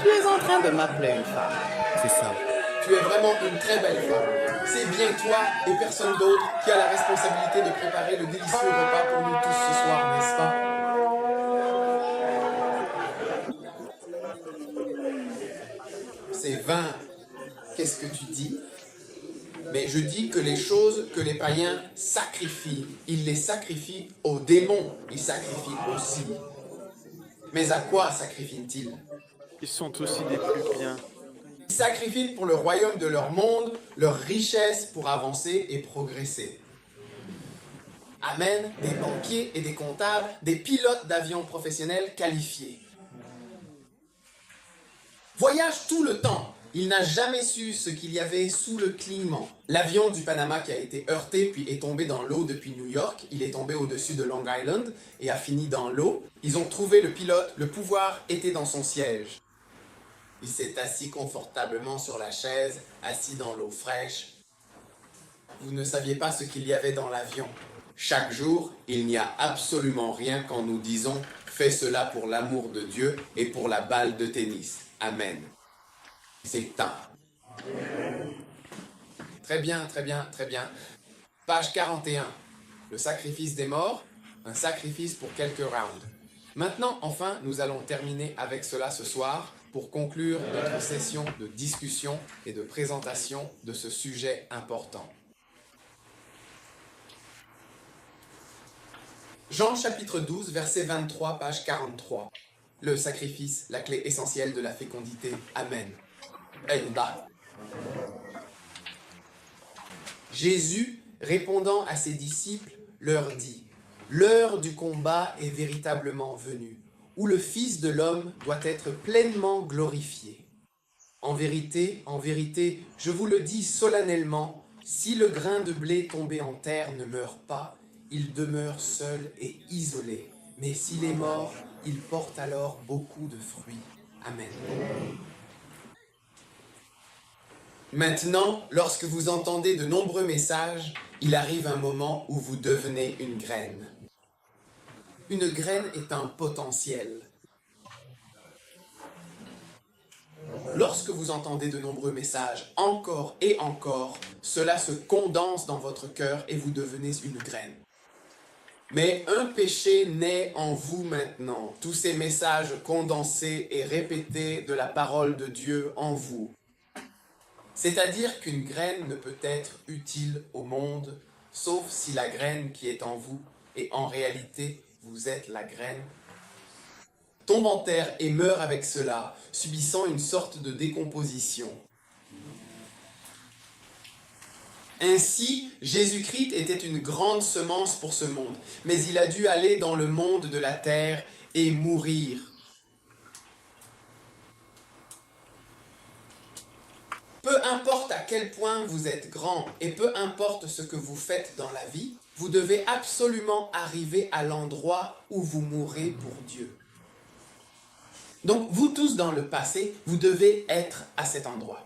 [SPEAKER 1] Tu es en train de m'appeler une femme.
[SPEAKER 4] C'est ça.
[SPEAKER 1] Tu es vraiment une très belle femme. C'est bien toi et personne d'autre qui a la responsabilité de préparer le délicieux repas pour nous tous ce soir, n'est-ce pas? C'est vain. Qu'est-ce que tu dis? Mais je dis que les choses que les païens sacrifient, ils les sacrifient aux démons. Ils sacrifient aussi. Mais à quoi sacrifient-ils?
[SPEAKER 2] Ils sont aussi des plus biens.
[SPEAKER 1] Ils sacrifient pour le royaume de leur monde, leur richesse pour avancer et progresser. Amen, des banquiers et des comptables, des pilotes d'avions professionnels qualifiés. Voyage tout le temps. Il n'a jamais su ce qu'il y avait sous le clignement. L'avion du Panama qui a été heurté puis est tombé dans l'eau depuis New York, il est tombé au-dessus de Long Island et a fini dans l'eau. Ils ont trouvé le pilote, le pouvoir était dans son siège. Il s'est assis confortablement sur la chaise, assis dans l'eau fraîche. Vous ne saviez pas ce qu'il y avait dans l'avion. Chaque jour, il n'y a absolument rien quand nous disons « Fais cela pour l'amour de Dieu et pour la balle de tennis. Amen. » C'est temps. Très bien, très bien, très bien. Page 41. Le sacrifice des morts, un sacrifice pour quelques rounds. Maintenant, enfin, nous allons terminer avec cela ce soir pour conclure notre session de discussion et de présentation de ce sujet important. Jean chapitre 12, verset 23, page 43. Le sacrifice, la clé essentielle de la fécondité. Amen. Aïda. Jésus, répondant à ses disciples, leur dit « L'heure du combat est véritablement venue, où le Fils de l'homme doit être pleinement glorifié. En vérité, je vous le dis solennellement, si le grain de blé tombé en terre ne meurt pas, il demeure seul et isolé. Mais s'il est mort, il porte alors beaucoup de fruits. Amen. » Maintenant, lorsque vous entendez de nombreux messages, il arrive un moment où vous devenez une graine. Une graine est un potentiel. Lorsque vous entendez de nombreux messages, encore et encore, cela se condense dans votre cœur et vous devenez une graine. Mais un péché naît en vous maintenant. Tous ces messages condensés et répétés de la parole de Dieu en vous. C'est-à-dire qu'une graine ne peut être utile au monde, sauf si la graine qui est en vous est en réalité, vous êtes la graine. tombe en terre et meurt avec cela, subissant une sorte de décomposition. Ainsi, Jésus-Christ était une grande semence pour ce monde, mais il a dû aller dans le monde de la terre et mourir. Peu importe à quel point vous êtes grand et peu importe ce que vous faites dans la vie, vous devez absolument arriver à l'endroit où vous mourrez pour Dieu. Donc, vous tous dans le passé, vous devez être à cet endroit.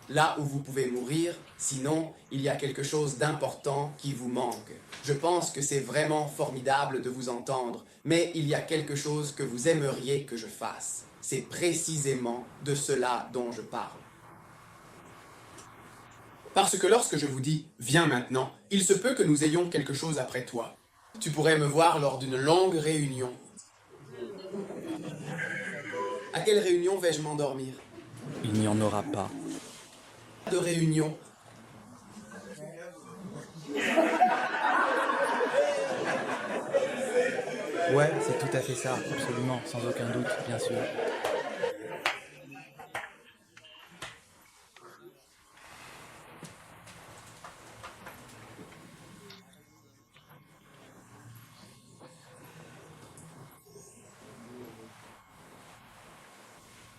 [SPEAKER 1] Là où vous pouvez mourir, sinon, il y a quelque chose d'important qui vous manque. Je pense que c'est vraiment formidable de vous entendre, mais il y a quelque chose que vous aimeriez que je fasse. C'est précisément de cela dont je parle. Parce que lorsque je vous dis « viens maintenant », il se peut que nous ayons quelque chose après toi. Tu pourrais me voir lors d'une longue réunion. À quelle réunion vais-je m'endormir?
[SPEAKER 6] Il n'y en aura pas.
[SPEAKER 1] De réunion.
[SPEAKER 7] Ouais, c'est tout à fait ça, absolument, sans aucun doute, bien sûr.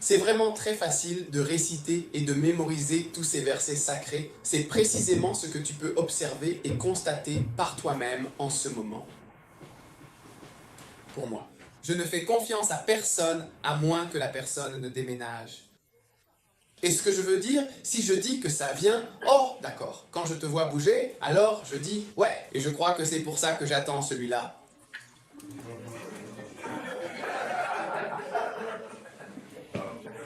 [SPEAKER 1] C'est vraiment très facile de réciter et de mémoriser tous ces versets sacrés. C'est précisément ce que tu peux observer et constater par toi-même en ce moment. Pour moi, je ne fais confiance à personne à moins que la personne ne déménage. Et ce que je veux dire, si je dis que ça vient, oh d'accord, quand je te vois bouger, alors je dis ouais, et je crois que c'est pour ça que j'attends celui-là.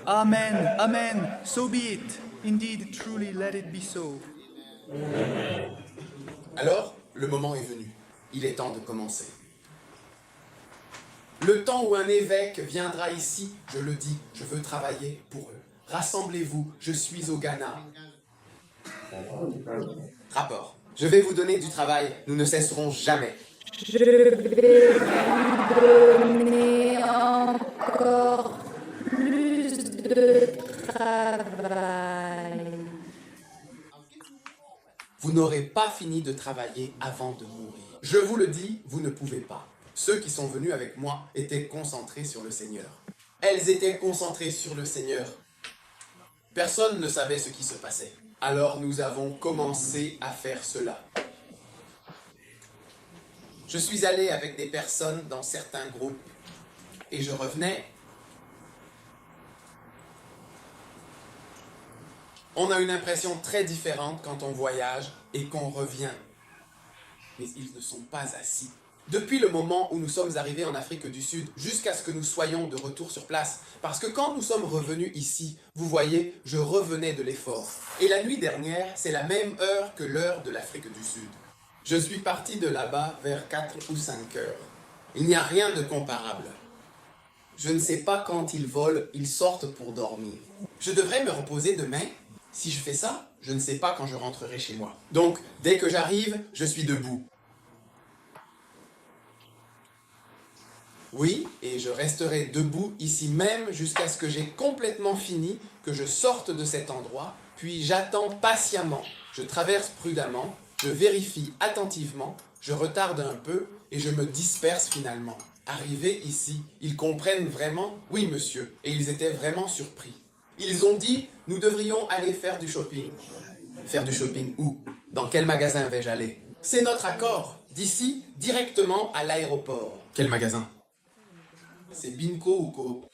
[SPEAKER 7] Amen, amen, so be it. Indeed, truly, let it be so.
[SPEAKER 1] Alors, le moment est venu. Il est temps de commencer. Le temps où un évêque viendra ici, je le dis, je veux travailler pour eux. Rassemblez-vous, je suis au Ghana. Rapport. Je vais vous donner du travail, nous ne cesserons jamais.
[SPEAKER 10] Je vais vous donner encore plus de travail.
[SPEAKER 1] Vous n'aurez pas fini de travailler avant de mourir. Je vous le dis, vous ne pouvez pas. Ceux qui sont venus avec moi étaient concentrés sur le Seigneur. Elles étaient concentrées sur le Seigneur. Personne ne savait ce qui se passait. Alors nous avons commencé à faire cela. Je suis allé avec des personnes dans certains groupes et je revenais. On a une impression très différente quand on voyage et qu'on revient. Mais ils ne sont pas assis. Depuis le moment où nous sommes arrivés en Afrique du Sud, jusqu'à ce que nous soyons de retour sur place. Parce que quand nous sommes revenus ici, vous voyez, je revenais de l'effort. Et la nuit dernière, c'est la même heure que l'heure de l'Afrique du Sud. Je suis parti de là-bas vers 4 ou 5 heures. Il n'y a rien de comparable. Je ne sais pas quand ils volent, ils sortent pour dormir. Je devrais me reposer demain. Si je fais ça, je ne sais pas quand je rentrerai chez moi. Donc, dès que j'arrive, je suis debout. Oui, et je resterai debout ici même jusqu'à ce que j'ai complètement fini, que je sorte de cet endroit, puis j'attends patiemment, je traverse prudemment, je vérifie attentivement, je retarde un peu et je me disperse finalement. Arrivé ici, ils comprennent vraiment, oui monsieur, et ils étaient vraiment surpris. Ils ont dit, nous devrions aller faire du shopping. Faire du shopping où? Dans quel magasin vais-je aller? C'est notre accord, d'ici directement à l'aéroport. Quel magasin? C'est Binco ou Coop?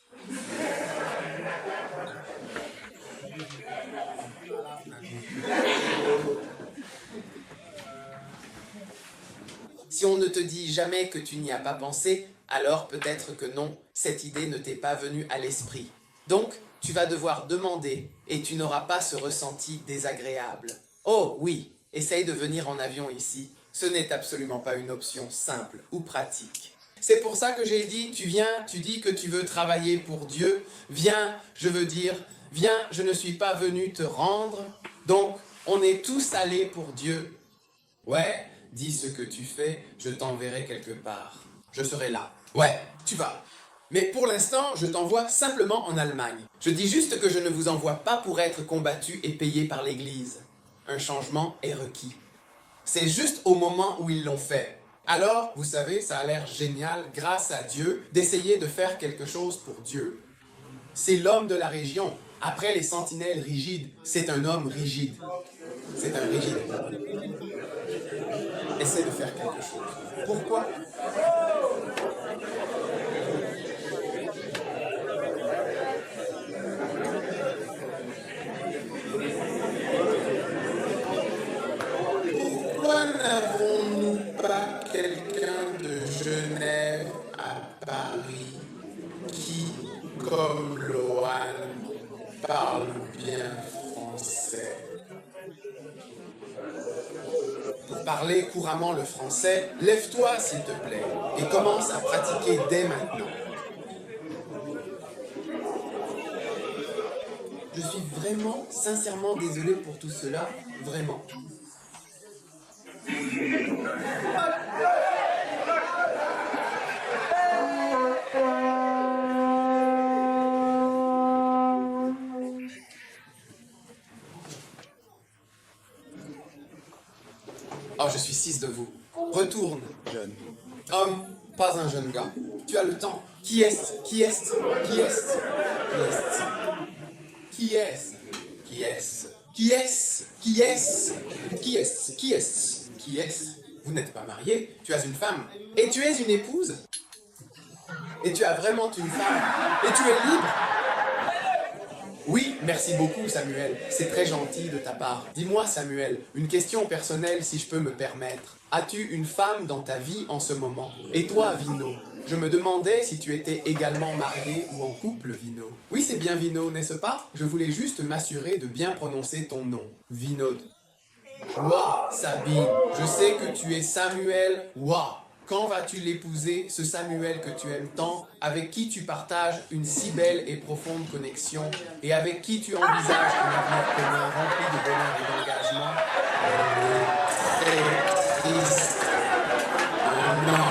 [SPEAKER 1] Si on ne te dit jamais que tu n'y as pas pensé, alors peut-être que non, cette idée ne t'est pas venue à l'esprit. Donc, tu vas devoir demander et tu n'auras pas ce ressenti désagréable. Oh oui, essaye de venir en avion ici. Ce n'est absolument pas une option simple ou pratique. C'est pour ça que j'ai dit, tu viens, tu dis que tu veux travailler pour Dieu. Viens, je veux dire, viens, je ne suis pas venu te rendre. Donc, on est tous allés pour Dieu. Ouais, dis ce que tu fais, je t'enverrai quelque part. Je serai là. Ouais, tu vas. Mais pour l'instant, je t'envoie simplement en Allemagne. Je dis juste que je ne vous envoie pas pour être combattu et payé par l'Église. Un changement est requis. C'est juste au moment où ils l'ont fait. Alors, vous savez, ça a l'air génial, grâce à Dieu, d'essayer de faire quelque chose pour Dieu. C'est l'homme de la région. Après les sentinelles rigides, c'est un homme rigide. C'est un rigide. Essaie de faire quelque chose. Pourquoi? Pourquoi n'avons-nous pas quelqu'un de Genève à Paris qui, comme Lohan, parle bien français? Pour parler couramment le français, lève-toi s'il te plaît et commence à pratiquer dès maintenant. Je suis vraiment, sincèrement désolé pour tout cela, vraiment. Oh, je suis 6 de vous. Retourne, jeune. Homme, pas un jeune gars. Tu as le temps. Qui est-ce? Qui est-ce? Qui est-ce? Qui est-ce? Qui est-ce? Qui est-ce? Qui est-ce? Qui est-ce? Qui est-ce? Qui est-ce? Vous n'êtes pas marié, tu as une femme. Et tu es une épouse? Et tu as vraiment une femme? Et tu es libre? Oui, merci beaucoup Samuel, c'est très gentil de ta part. Dis-moi Samuel, une question personnelle si je peux me permettre. As-tu une femme dans ta vie en ce moment? Et toi Vino? Je me demandais si tu étais également marié ou en couple Vino. Oui c'est bien Vino, n'est-ce pas? Je voulais juste m'assurer de bien prononcer ton nom. Vino. Waouh, Sabine, je sais que tu es Samuel. Waouh. Quand vas-tu l'épouser, ce Samuel que tu aimes tant, avec qui tu partages une si belle et profonde connexion, et avec qui tu envisages un avenir commun rempli de bonheur et d'engagement? Très triste. Non.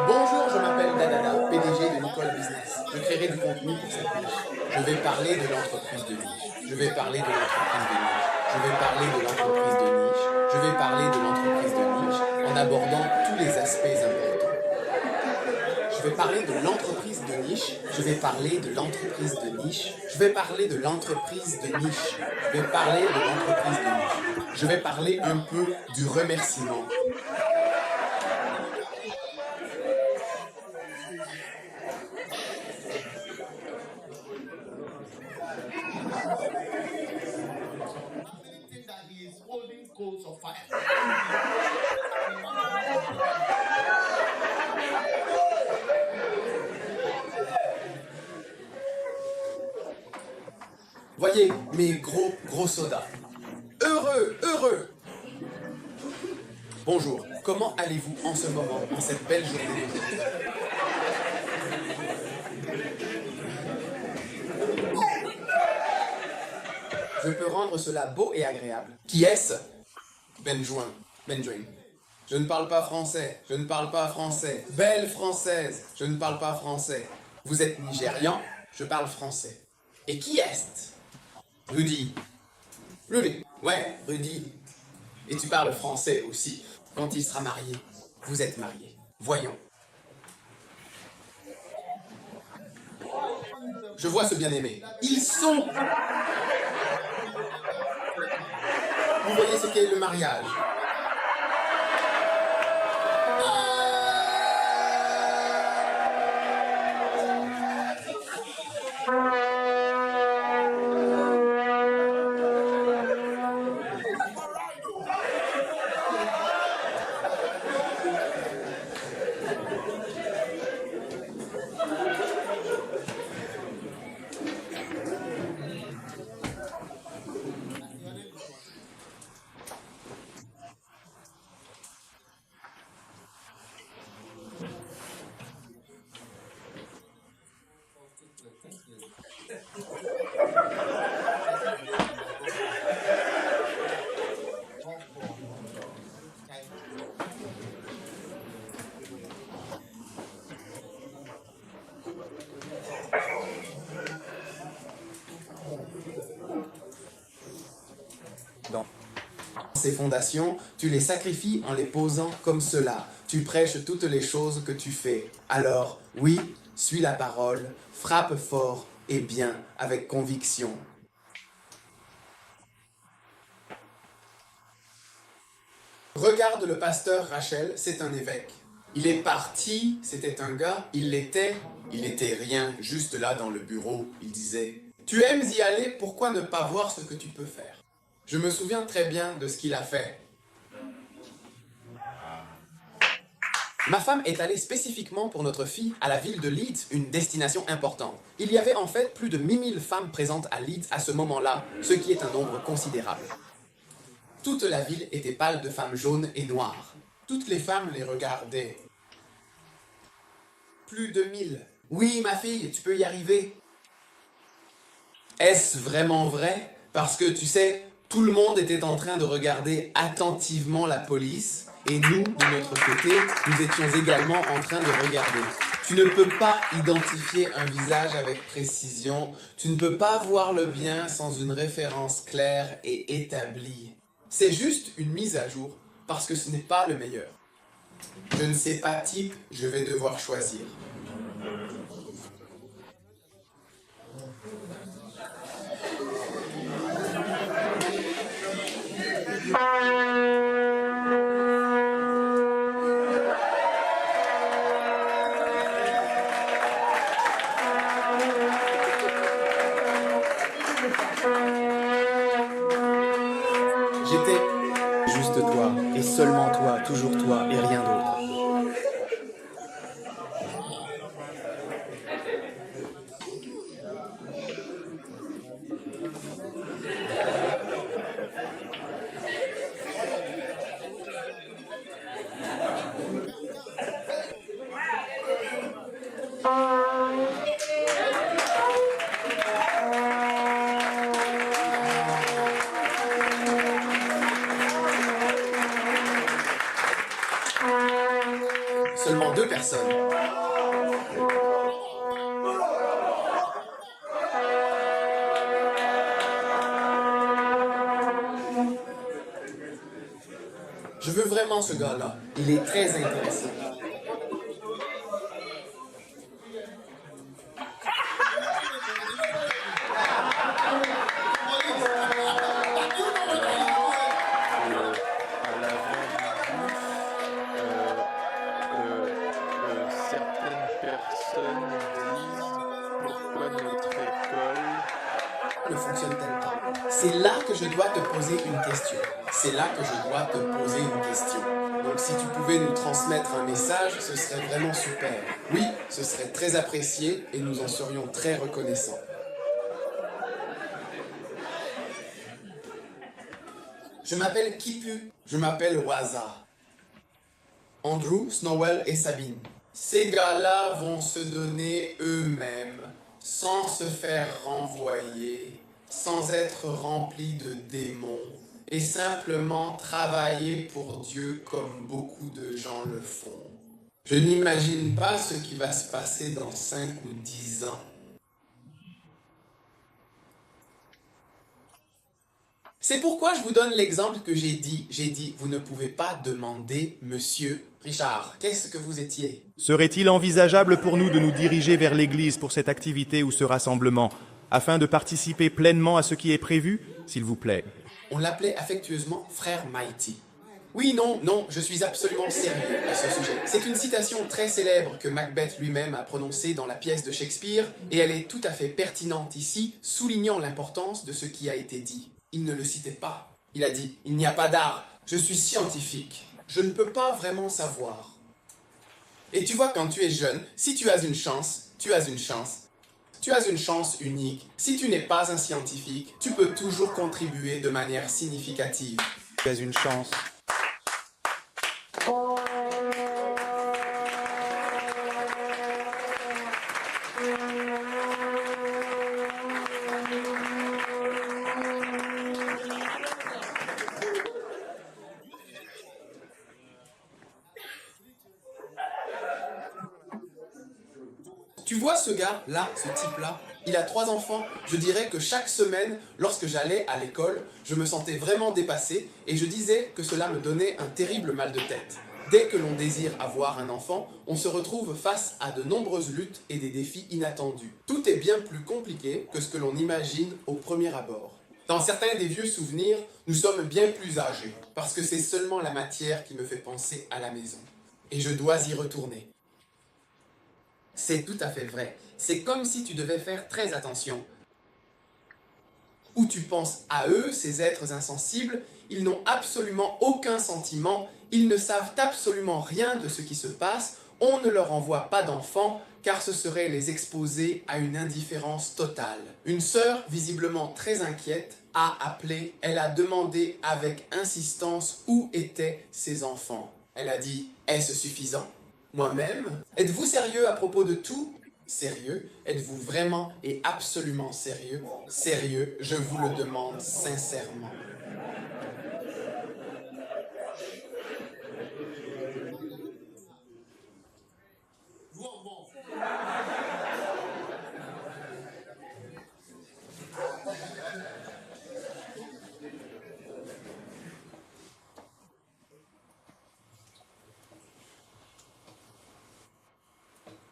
[SPEAKER 1] Bonjour, je m'appelle Danana, PDG de Nicole Business. Je créerai du contenu pour cette niche. Je vais parler de l'entreprise de niche. Je vais parler de l'entreprise de niche. Je vais parler de l'entreprise de niche. Je vais parler de l'entreprise de niche en abordant tous les aspects importants. Je vais parler de l'entreprise de niche. Je vais parler de l'entreprise de niche. Je vais parler de l'entreprise de niche. Je vais parler de l'entreprise de niche. Je vais parler un peu du remerciement. Voyez mes gros sodas. Heureux, heureux. Bonjour, comment allez-vous en ce moment, en cette belle journée d'aujourd'hui? Je peux rendre cela beau et agréable. Qui est-ce? Benjoin. Je ne parle pas français. Je ne parle pas français. Belle française. Je ne parle pas français. Vous êtes nigérian? Je parle français. Et qui est-ce? Rudy. Rudy. Ouais, Rudy. Et tu parles français aussi. Quand il sera marié. Vous êtes mariés. Voyons. Je vois ce bien-aimé. Ils sont... Vous voyez ce qu'est le mariage. Ces fondations, tu les sacrifies en les posant comme cela. Tu prêches toutes les choses que tu fais. Alors, oui, suis la parole, frappe fort et bien, avec conviction. Regarde le pasteur Rachel, c'est un évêque. Il est parti, c'était un gars, il était rien, juste là dans le bureau, il disait « Tu aimes y aller, pourquoi ne pas voir ce que tu peux faire ?» Je me souviens très bien de ce qu'il a fait. Ma femme est allée spécifiquement pour notre fille à la ville de Leeds, une destination importante. Il y avait en fait plus de 1000 femmes présentes à Leeds à ce moment-là, ce qui est un nombre considérable. Toute la ville était pâle de femmes jaunes et noires. Toutes les femmes les regardaient. Plus de 1000. Oui, ma fille, tu peux y arriver. Est-ce vraiment vrai? Parce que, tu sais, tout le monde était en train de regarder attentivement la police, et nous, de notre côté, nous étions également en train de regarder. Tu ne peux pas identifier un visage avec précision, tu ne peux pas voir le bien sans une référence claire et établie. C'est juste une mise à jour, parce que ce n'est pas le meilleur. Je ne sais pas type, je vais devoir choisir. J'étais
[SPEAKER 8] Juste toi, et seulement toi, toujours toi, et rien d'autre.
[SPEAKER 1] seulement 2 personnes. Je veux vraiment ce gars-là. Il est très intéressant.
[SPEAKER 2] Certaines personnes disent pourquoi notre école
[SPEAKER 1] ne fonctionne-t-elle pas? C'est là que je dois te poser une question. C'est là que je dois te poser une question. Donc si tu pouvais nous transmettre un message, ce serait vraiment super. Oui, ce serait très apprécié et nous en serions très reconnaissants. Je m'appelle Kipu, je m'appelle Waza. Andrew, Snowell et Sabine. Ces gars-là vont se donner eux-mêmes, sans se faire renvoyer, sans être remplis de démons, et simplement travailler pour Dieu comme beaucoup de gens le font. Je n'imagine pas ce qui va se passer dans 5 ou 10 ans. C'est pourquoi je vous donne l'exemple que j'ai dit. J'ai dit, vous ne pouvez pas demander, monsieur Richard, qu'est-ce que vous étiez?
[SPEAKER 7] Serait-il envisageable pour nous de nous diriger vers l'église pour cette activité ou ce rassemblement, afin de participer pleinement à ce qui est prévu, s'il vous plaît?
[SPEAKER 1] On l'appelait affectueusement Frère Mighty. Oui, non, je suis absolument sérieux à ce sujet. C'est une citation très célèbre que Macbeth lui-même a prononcée dans la pièce de Shakespeare, et elle est tout à fait pertinente ici, soulignant l'importance de ce qui a été dit. Il ne le citait pas. Il a dit, il n'y a pas d'art, je suis scientifique. Je ne peux pas vraiment savoir. Et tu vois, quand tu es jeune, si tu as une chance, tu as une chance. Tu as une chance unique. Si tu n'es pas un scientifique, tu peux toujours contribuer de manière significative.
[SPEAKER 5] Tu as une chance.
[SPEAKER 1] Tu vois ce gars là, ce type-là, il a 3 enfants. Je dirais que chaque semaine, lorsque j'allais à l'école, je me sentais vraiment dépassé et je disais que cela me donnait un terrible mal de tête. Dès que l'on désire avoir un enfant, on se retrouve face à de nombreuses luttes et des défis inattendus. Tout est bien plus compliqué que ce que l'on imagine au premier abord. Dans certains des vieux souvenirs, nous sommes bien plus âgés, parce que c'est seulement la matière qui me fait penser à la maison. Et je dois y retourner. C'est tout à fait vrai. C'est comme si tu devais faire très attention. Où tu penses à eux, ces êtres insensibles, ils n'ont absolument aucun sentiment, ils ne savent absolument rien de ce qui se passe, on ne leur envoie pas d'enfants, car ce serait les exposer à une indifférence totale. Une sœur, visiblement très inquiète, a appelé, elle a demandé avec insistance où étaient ses enfants. Elle a dit, est-ce suffisant? Moi-même? Êtes-vous sérieux à propos de tout? Sérieux? Êtes-vous vraiment et absolument sérieux? Sérieux, je vous le demande sincèrement.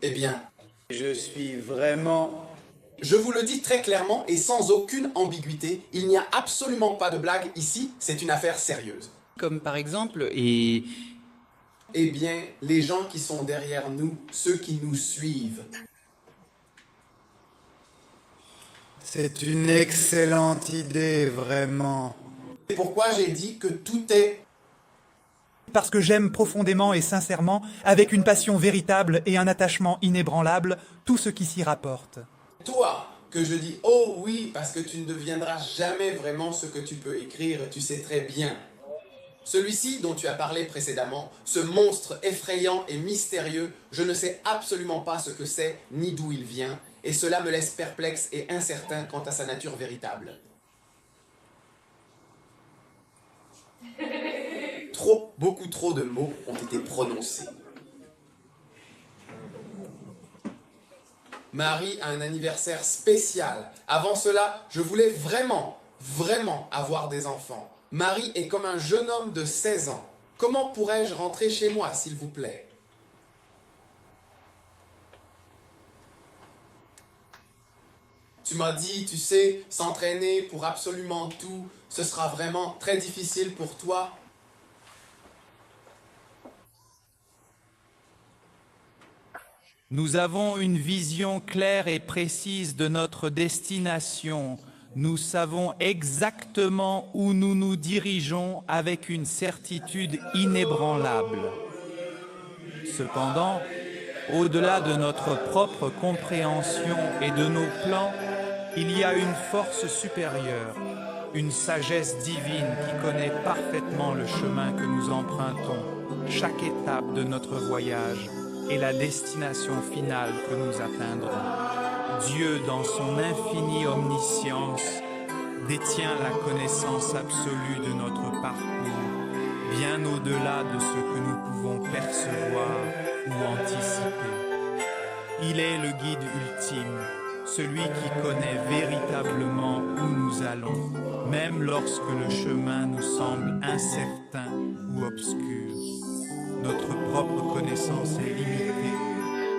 [SPEAKER 1] Eh bien,
[SPEAKER 6] je suis vraiment...
[SPEAKER 1] Je vous le dis très clairement et sans aucune ambiguïté, il n'y a absolument pas de blague ici, c'est une affaire sérieuse.
[SPEAKER 6] Comme par exemple, et...
[SPEAKER 1] Eh bien, les gens qui sont derrière nous, ceux qui nous suivent.
[SPEAKER 6] C'est une excellente idée, vraiment.
[SPEAKER 1] C'est pourquoi j'ai dit que tout est...
[SPEAKER 11] Parce que j'aime profondément et sincèrement, avec une passion véritable et un attachement inébranlable, tout ce qui s'y rapporte.
[SPEAKER 1] Toi, que je dis « Oh oui », parce que tu ne deviendras jamais vraiment ce que tu peux écrire, tu sais très bien. Celui-ci dont tu as parlé précédemment, ce monstre effrayant et mystérieux, je ne sais absolument pas ce que c'est, ni d'où il vient, et cela me laisse perplexe et incertain quant à sa nature véritable. Beaucoup trop de mots ont été prononcés. Marie a un anniversaire spécial. Avant cela, je voulais vraiment avoir des enfants. Marie est comme un jeune homme de 16 ans. Comment pourrais-je rentrer chez moi, s'il vous plaît? Tu m'as dit, tu sais, s'entraîner pour absolument tout, ce sera vraiment très difficile pour toi.
[SPEAKER 11] Nous avons une vision claire et précise de notre destination. Nous savons exactement où nous nous dirigeons avec une certitude inébranlable. Cependant, au-delà de notre propre compréhension et de nos plans, il y a une force supérieure, une sagesse divine qui connaît parfaitement le chemin que nous empruntons, chaque étape de notre voyage et la destination finale que nous atteindrons. Dieu, dans son infinie omniscience, détient la connaissance absolue de notre parcours, bien au-delà de ce que nous pouvons percevoir ou anticiper. Il est le guide ultime, celui qui connaît véritablement où nous allons, même lorsque le chemin nous semble incertain ou obscur. Notre propre connaissance est limitée,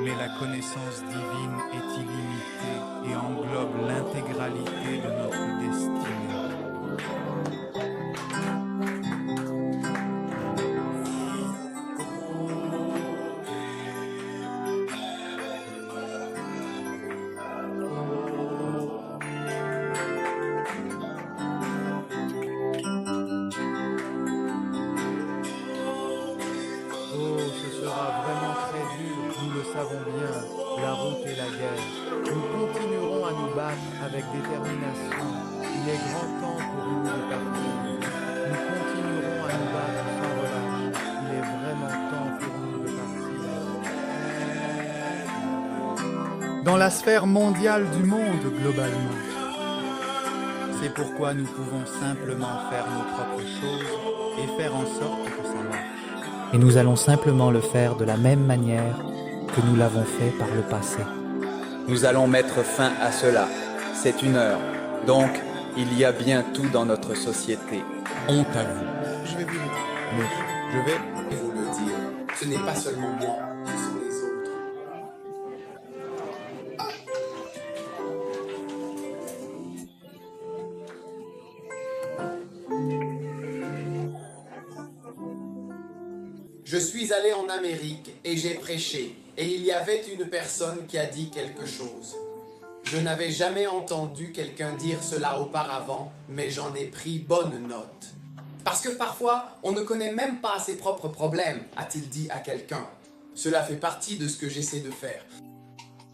[SPEAKER 11] mais la connaissance divine est illimitée et englobe l'intégralité de notre destinée.
[SPEAKER 5] La route est la guerre. Nous continuerons à nous battre avec détermination. Il est grand temps pour nous de partir. Nous continuerons à nous battre sans relâche. Il est vraiment temps pour nous de partir. Dans la sphère mondiale du monde, globalement. C'est pourquoi nous pouvons simplement faire nos propres choses et faire en sorte que ça marche.
[SPEAKER 12] Et nous allons simplement le faire de la même manière que nous l'avons fait par le passé.
[SPEAKER 6] Nous allons mettre fin à cela. C'est une heure. Donc, il y a bien tout dans notre société. Honte à vous.
[SPEAKER 1] Je vais vous le dire.
[SPEAKER 7] Mais je vais...
[SPEAKER 1] Vous le dire. Ce n'est pas seulement moi, ce sont les autres. Je suis allé en Amérique et j'ai prêché, et il y avait une personne qui a dit quelque chose. Je n'avais jamais entendu quelqu'un dire cela auparavant, mais j'en ai pris bonne note. Parce que parfois, on ne connaît même pas ses propres problèmes, a-t-il dit à quelqu'un. Cela fait partie de ce que j'essaie de faire.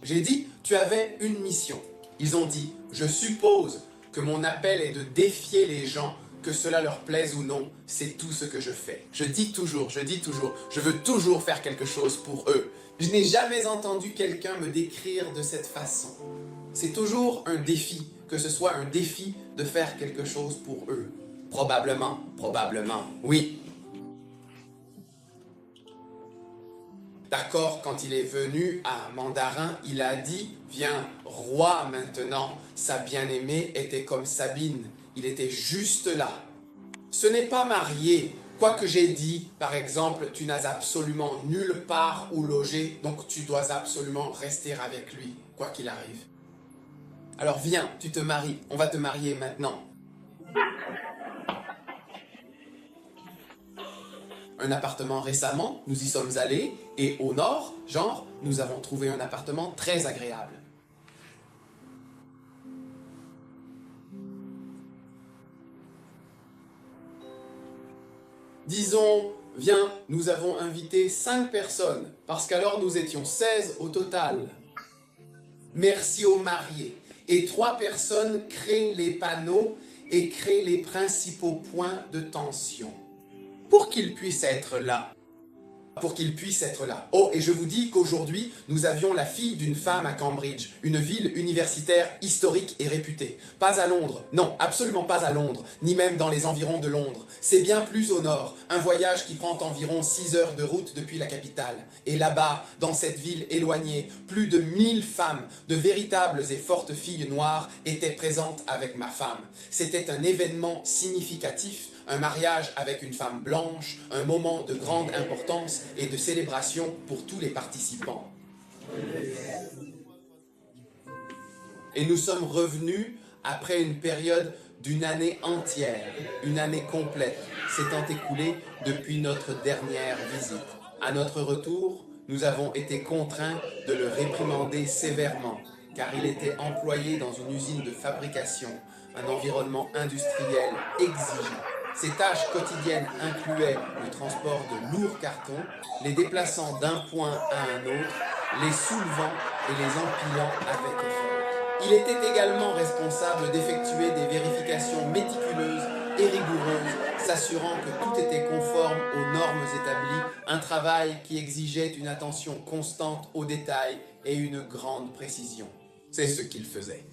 [SPEAKER 1] J'ai dit, tu avais une mission. Ils ont dit, je suppose que mon appel est de défier les gens, que cela leur plaise ou non, c'est tout ce que je fais. Je dis toujours, je veux toujours faire quelque chose pour eux. Je n'ai jamais entendu quelqu'un me décrire de cette façon. C'est toujours un défi, que ce soit un défi de faire quelque chose pour eux. Probablement, oui. D'accord, quand il est venu à Mandarin, il a dit « Viens, roi maintenant ». Sa bien-aimée était comme Sabine, il était juste là. Ce n'est pas marié. Quoi que j'ai dit, par exemple, tu n'as absolument nulle part où loger, donc tu dois absolument rester avec lui, quoi qu'il arrive. Alors viens, tu te maries, on va te marier maintenant. Un appartement récemment, nous y sommes allés, et au nord, genre, nous avons trouvé un appartement très agréable. Disons, viens, nous avons invité 5 personnes, parce qu'alors nous étions 16 au total. Merci aux mariés. Et 3 personnes créent les panneaux et créent les principaux points de tension. Pour qu'ils puissent être là. Oh, et je vous dis qu'aujourd'hui, nous avions la fille d'une femme à Cambridge, une ville universitaire historique et réputée. Pas à Londres, non, absolument pas à Londres, ni même dans les environs de Londres. C'est bien plus au nord, un voyage qui prend environ 6 heures de route depuis la capitale. Et là-bas, dans cette ville éloignée, plus de 1000 femmes, de véritables et fortes filles noires, étaient présentes avec ma femme. C'était un événement significatif. Un mariage avec une femme blanche, un moment de grande importance et de célébration pour tous les participants. Et nous sommes revenus après une période d'une année entière, une année complète, s'étant écoulée depuis notre dernière visite. À notre retour, nous avons été contraints de le réprimander sévèrement, car il était employé dans une usine de fabrication, un environnement industriel exigeant. Ses tâches quotidiennes incluaient le transport de lourds cartons, les déplaçant d'un point à un autre, les soulevant et les empilant avec effort. Il était également responsable d'effectuer des vérifications méticuleuses et rigoureuses, s'assurant que tout était conforme aux normes établies, un travail qui exigeait une attention constante aux détails et une grande précision. C'est ce qu'il faisait.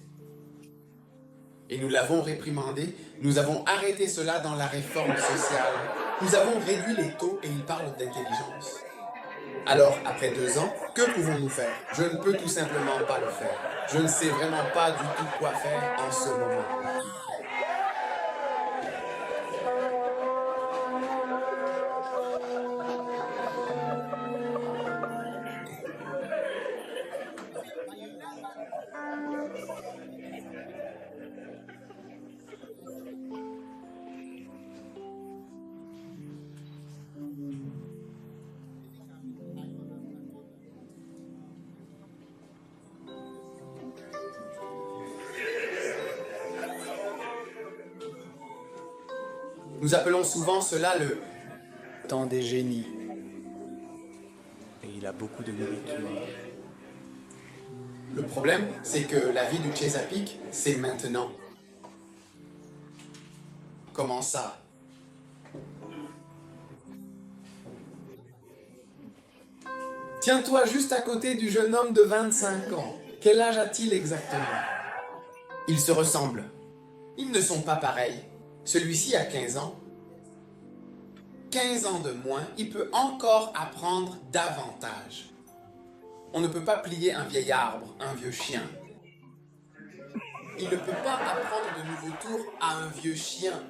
[SPEAKER 1] Et nous l'avons réprimandé, nous avons arrêté cela dans la réforme sociale. Nous avons réduit les taux et il parle d'intelligence. Alors, après 2 ans, que pouvons-nous faire? Je ne peux tout simplement pas le faire. Je ne sais vraiment pas du tout quoi faire en ce moment. Nous appelons souvent cela le temps des génies.
[SPEAKER 8] Et il a beaucoup de nourriture.
[SPEAKER 1] Le problème, c'est que la vie du Chesapeake, c'est maintenant. Comment ça? Tiens-toi juste à côté du jeune homme de 25 ans. Quel âge a-t-il exactement? Ils se ressemblent. Ils ne sont pas pareils. Celui-ci a 15 ans. 15 ans de moins, il peut encore apprendre davantage. On ne peut pas plier un vieil arbre, un vieux chien. Il ne peut pas apprendre de nouveaux tours à un vieux chien.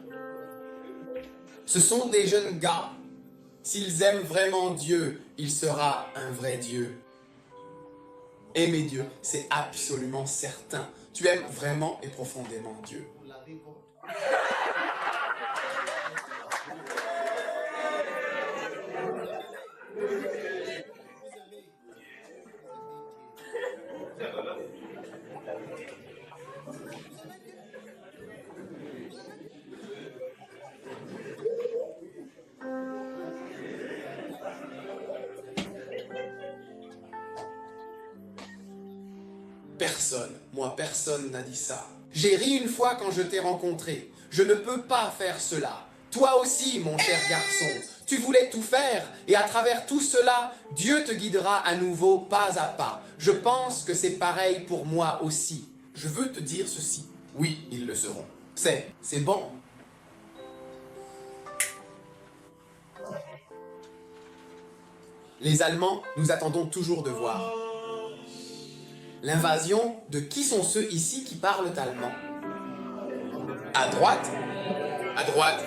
[SPEAKER 1] Ce sont des jeunes gars. S'ils aiment vraiment Dieu, il sera un vrai Dieu. Aimer Dieu, c'est absolument certain. Tu aimes vraiment et profondément Dieu. Personne n'a dit ça. J'ai ri une fois quand je t'ai rencontré. Je ne peux pas faire cela. Toi aussi, mon cher garçon, tu voulais tout faire, et à travers tout cela, Dieu te guidera à nouveau pas à pas. Je pense que c'est pareil pour moi aussi. Je veux te dire ceci. Oui, ils le seront. C'est bon. Les Allemands, nous attendons toujours de voir. L'invasion, de qui sont ceux ici qui parlent allemand? À droite? À droite.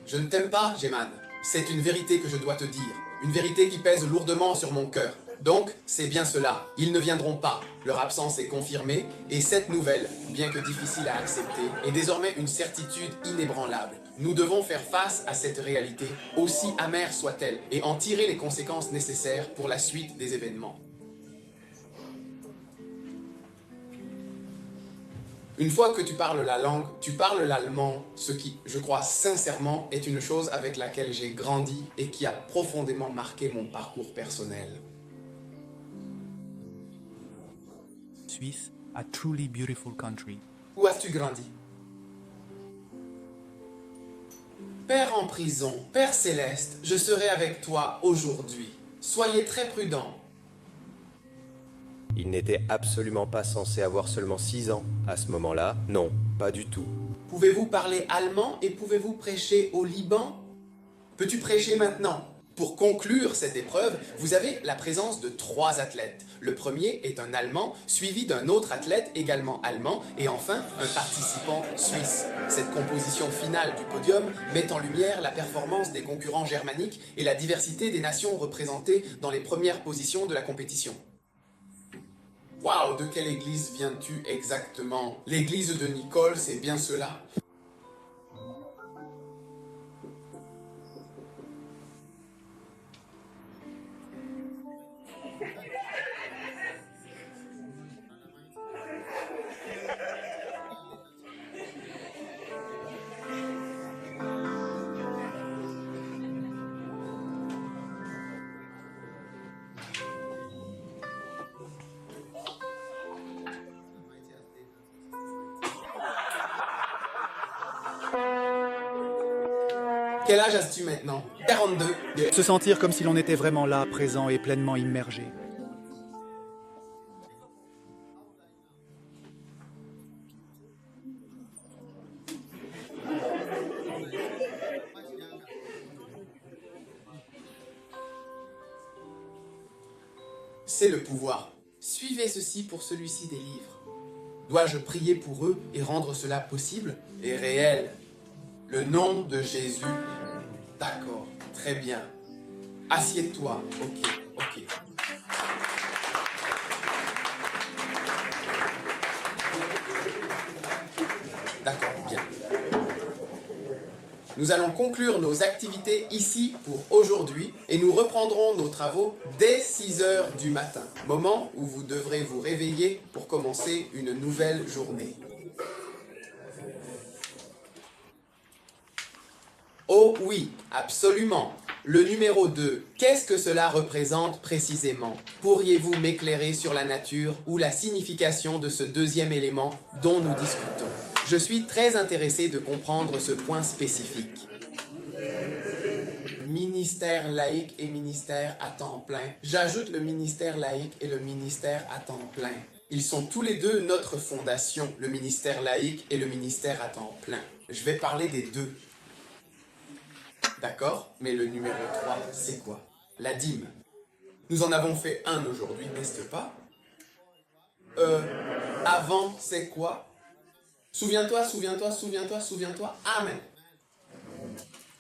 [SPEAKER 1] Je ne t'aime pas, Jeman. C'est une vérité que je dois te dire. Une vérité qui pèse lourdement sur mon cœur. Donc, c'est bien cela. Ils ne viendront pas. Leur absence est confirmée. Et cette nouvelle, bien que difficile à accepter, est désormais une certitude inébranlable. Nous devons faire face à cette réalité, aussi amère soit-elle, et en tirer les conséquences nécessaires pour la suite des événements. Une fois que tu parles la langue, tu parles l'allemand, ce qui, je crois sincèrement, est une chose avec laquelle j'ai grandi et qui a profondément marqué mon parcours personnel.
[SPEAKER 11] Suisse, a truly beautiful country.
[SPEAKER 1] Où as-tu grandi? Père en prison, Père céleste, je serai avec toi aujourd'hui. Soyez très prudents.
[SPEAKER 12] Il n'était absolument pas censé avoir seulement 6 ans. À ce moment-là, non, pas du tout.
[SPEAKER 1] Pouvez-vous parler allemand et pouvez-vous prêcher au Liban? Peux-tu prêcher maintenant? Pour conclure cette épreuve, vous avez la présence de 3 athlètes. Le premier est un Allemand, suivi d'un autre athlète également allemand, et enfin un participant suisse. Cette composition finale du podium met en lumière la performance des concurrents germaniques et la diversité des nations représentées dans les premières positions de la compétition. Waouh, de quelle église viens-tu exactement? L'église de Nicole, c'est bien cela. Quel âge as-tu maintenant? 42.
[SPEAKER 5] Se sentir comme si l'on était vraiment là, présent et pleinement immergé.
[SPEAKER 1] C'est le pouvoir. Suivez ceci pour celui-ci des livres. Dois-je prier pour eux et rendre cela possible et réel? Le nom de Jésus. D'accord, très bien. Assieds-toi. Ok. D'accord, bien. Nous allons conclure nos activités ici pour aujourd'hui et nous reprendrons nos travaux dès 6 heures du matin, moment où vous devrez vous réveiller pour commencer une nouvelle journée. Oh oui, absolument. Le numéro 2, qu'est-ce que cela représente précisément? Pourriez-vous m'éclairer sur la nature ou la signification de ce deuxième élément dont nous discutons? Je suis très intéressé de comprendre ce point spécifique. Ministère laïque et ministère à temps plein. J'ajoute le ministère laïque et le ministère à temps plein. Ils sont tous les deux notre fondation, le ministère laïque et le ministère à temps plein. Je vais parler des deux. D'accord? Mais le numéro 3, c'est quoi? La dîme. Nous en avons fait un aujourd'hui, n'est-ce pas? Avant, c'est quoi? Souviens-toi, souviens-toi, souviens-toi, souviens-toi. Amen.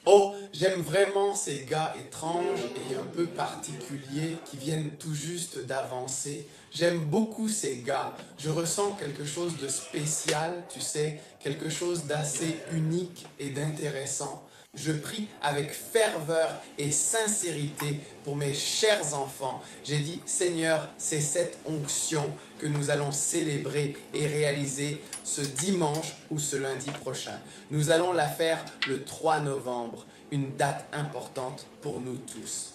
[SPEAKER 1] Oh, j'aime vraiment ces gars étranges et un peu particuliers qui viennent tout juste d'avancer. J'aime beaucoup ces gars. Je ressens quelque chose de spécial, tu sais, quelque chose d'assez unique et d'intéressant. Je prie avec ferveur et sincérité pour mes chers enfants. J'ai dit, Seigneur, c'est cette onction que nous allons célébrer et réaliser ce dimanche ou ce lundi prochain. Nous allons la faire le 3 novembre, une date importante pour nous tous.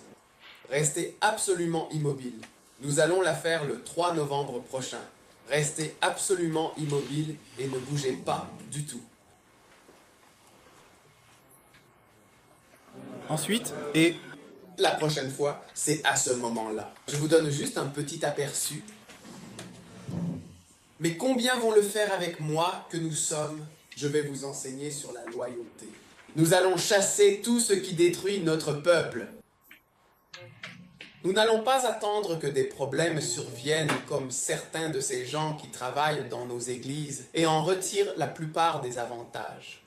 [SPEAKER 1] Restez absolument immobile. Nous allons la faire le 3 novembre prochain. Restez absolument immobile et ne bougez pas du tout.
[SPEAKER 7] Ensuite, et
[SPEAKER 1] la prochaine fois, c'est à ce moment-là. Je vous donne juste un petit aperçu. Mais combien vont le faire avec moi que nous sommes? Je vais vous enseigner sur la loyauté. Nous allons chasser tout ce qui détruit notre peuple. Nous n'allons pas attendre que des problèmes surviennent comme certains de ces gens qui travaillent dans nos églises et en retirent la plupart des avantages.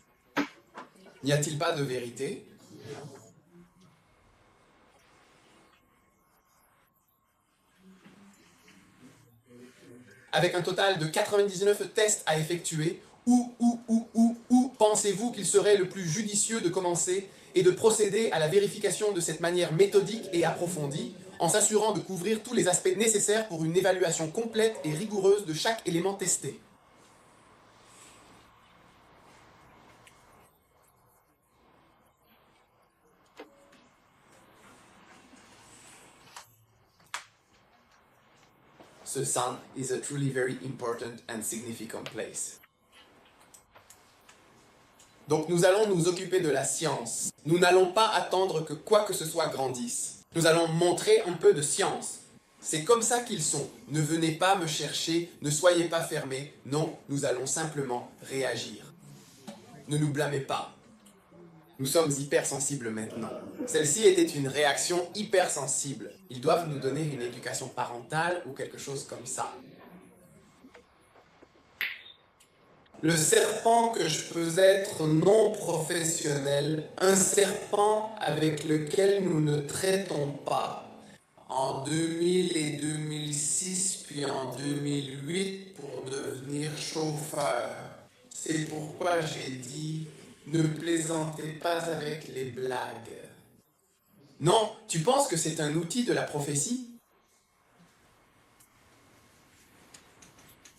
[SPEAKER 1] N'y a-t-il pas de vérité? Avec un total de 99 tests à effectuer, où pensez-vous qu'il serait le plus judicieux de commencer et de procéder à la vérification de cette manière méthodique et approfondie, en s'assurant de couvrir tous les aspects nécessaires pour une évaluation complète et rigoureuse de chaque élément testé? The sun is a truly very important and significant place. Donc nous allons nous occuper de la science. Nous n'allons pas attendre que quoi que ce soit grandisse. Nous allons montrer un peu de science. C'est comme ça qu'ils sont. Ne venez pas me chercher, ne soyez pas fermés. Non, nous allons simplement réagir. Ne nous blâmez pas. Nous sommes hypersensibles maintenant. Celle-ci était une réaction hypersensible. Ils doivent nous donner une éducation parentale ou quelque chose comme ça. Le serpent que je peux être non professionnel, un serpent avec lequel nous ne traitons pas. En 2000 et 2006, puis en 2008 pour devenir chauffeur. C'est pourquoi j'ai dit... Ne plaisantez pas avec les blagues. Non, tu penses que c'est un outil de la prophétie?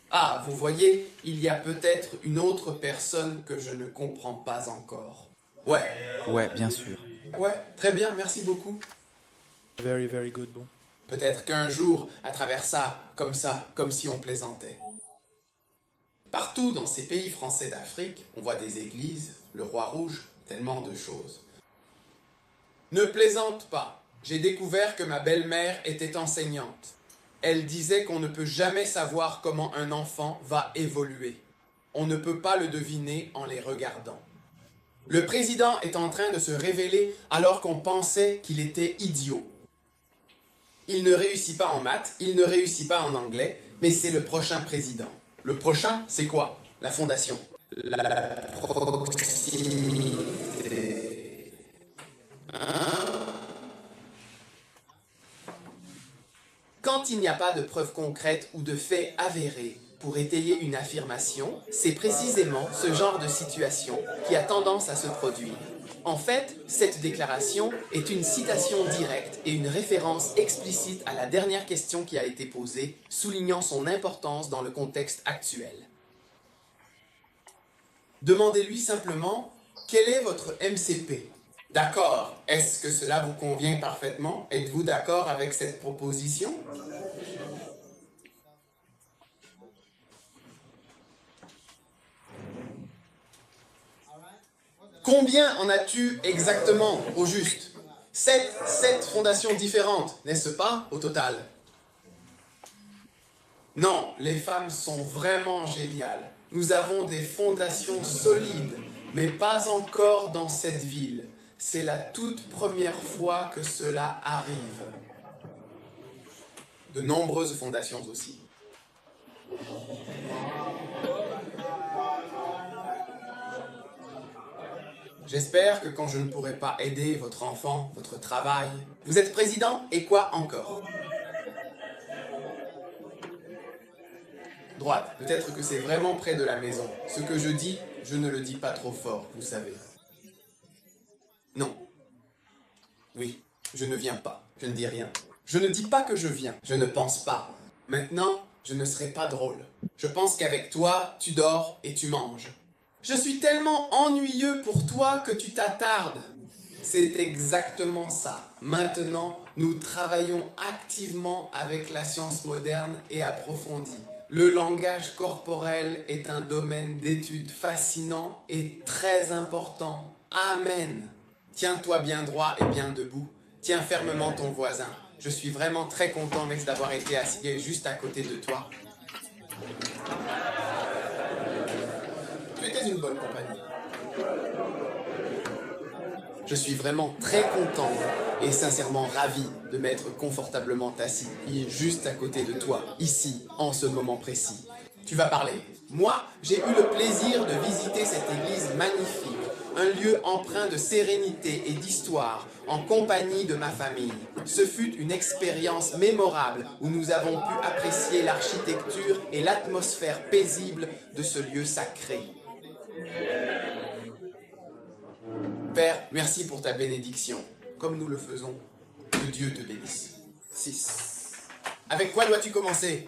[SPEAKER 1] Ah, vous voyez, il y a peut-être une autre personne que je ne comprends pas encore. Ouais.
[SPEAKER 6] Ouais, bien sûr.
[SPEAKER 1] Ouais, très bien, merci beaucoup.
[SPEAKER 7] Very, very good, bon.
[SPEAKER 1] Peut-être qu'un jour, à travers ça, comme si on plaisantait. Partout dans ces pays français d'Afrique, on voit des églises, le roi rouge, tellement de choses. Ne plaisante pas. J'ai découvert que ma belle-mère était enseignante. Elle disait qu'on ne peut jamais savoir comment un enfant va évoluer. On ne peut pas le deviner en les regardant. Le président est en train de se révéler alors qu'on pensait qu'il était idiot. Il ne réussit pas en maths, il ne réussit pas en anglais, mais c'est le prochain président. Le prochain, c'est quoi? La fondation. La proximité. Quand il n'y a pas de preuves concrètes ou de faits avérés pour étayer une affirmation, c'est précisément ce genre de situation qui a tendance à se produire. En fait, cette déclaration est une citation directe et une référence explicite à la dernière question qui a été posée, soulignant son importance dans le contexte actuel. Demandez-lui simplement « Quel est votre MCP ?» D'accord. Est-ce que cela vous convient parfaitement? Êtes-vous d'accord avec cette proposition? Combien en as-tu exactement, au juste? 7 fondations différentes, n'est-ce pas, au total? Non, les femmes sont vraiment géniales. Nous avons des fondations solides. Mais pas encore dans cette ville. C'est la toute première fois que cela arrive. De nombreuses fondations aussi. J'espère que quand je ne pourrai pas aider votre enfant, votre travail... Vous êtes président et quoi encore? Droite, peut-être que c'est vraiment près de la maison. Ce que je dis, je ne le dis pas trop fort, vous savez. Non. Oui, je ne viens pas. Je ne dis rien. Je ne dis pas que je viens. Je ne pense pas. Maintenant, je ne serai pas drôle. Je pense qu'avec toi, tu dors et tu manges. Je suis tellement ennuyeux pour toi que tu t'attardes. C'est exactement ça. Maintenant, nous travaillons activement avec la science moderne et approfondie. Le langage corporel est un domaine d'étude fascinant et très important. Amen. Tiens-toi bien droit et bien debout. Tiens fermement ton voisin. Je suis vraiment très content, Max, d'avoir été assis juste à côté de toi. Tu étais une bonne compagnie. Je suis vraiment très content et sincèrement ravi de m'être confortablement assis juste à côté de toi, ici, en ce moment précis. Tu vas parler. Moi, j'ai eu le plaisir de visiter cette église magnifique, un lieu empreint de sérénité et d'histoire, en compagnie de ma famille. Ce fut une expérience mémorable où nous avons pu apprécier l'architecture et l'atmosphère paisible de ce lieu sacré. Père, merci pour ta bénédiction, comme nous le faisons. Que Dieu te bénisse. 6. Avec quoi dois-tu commencer?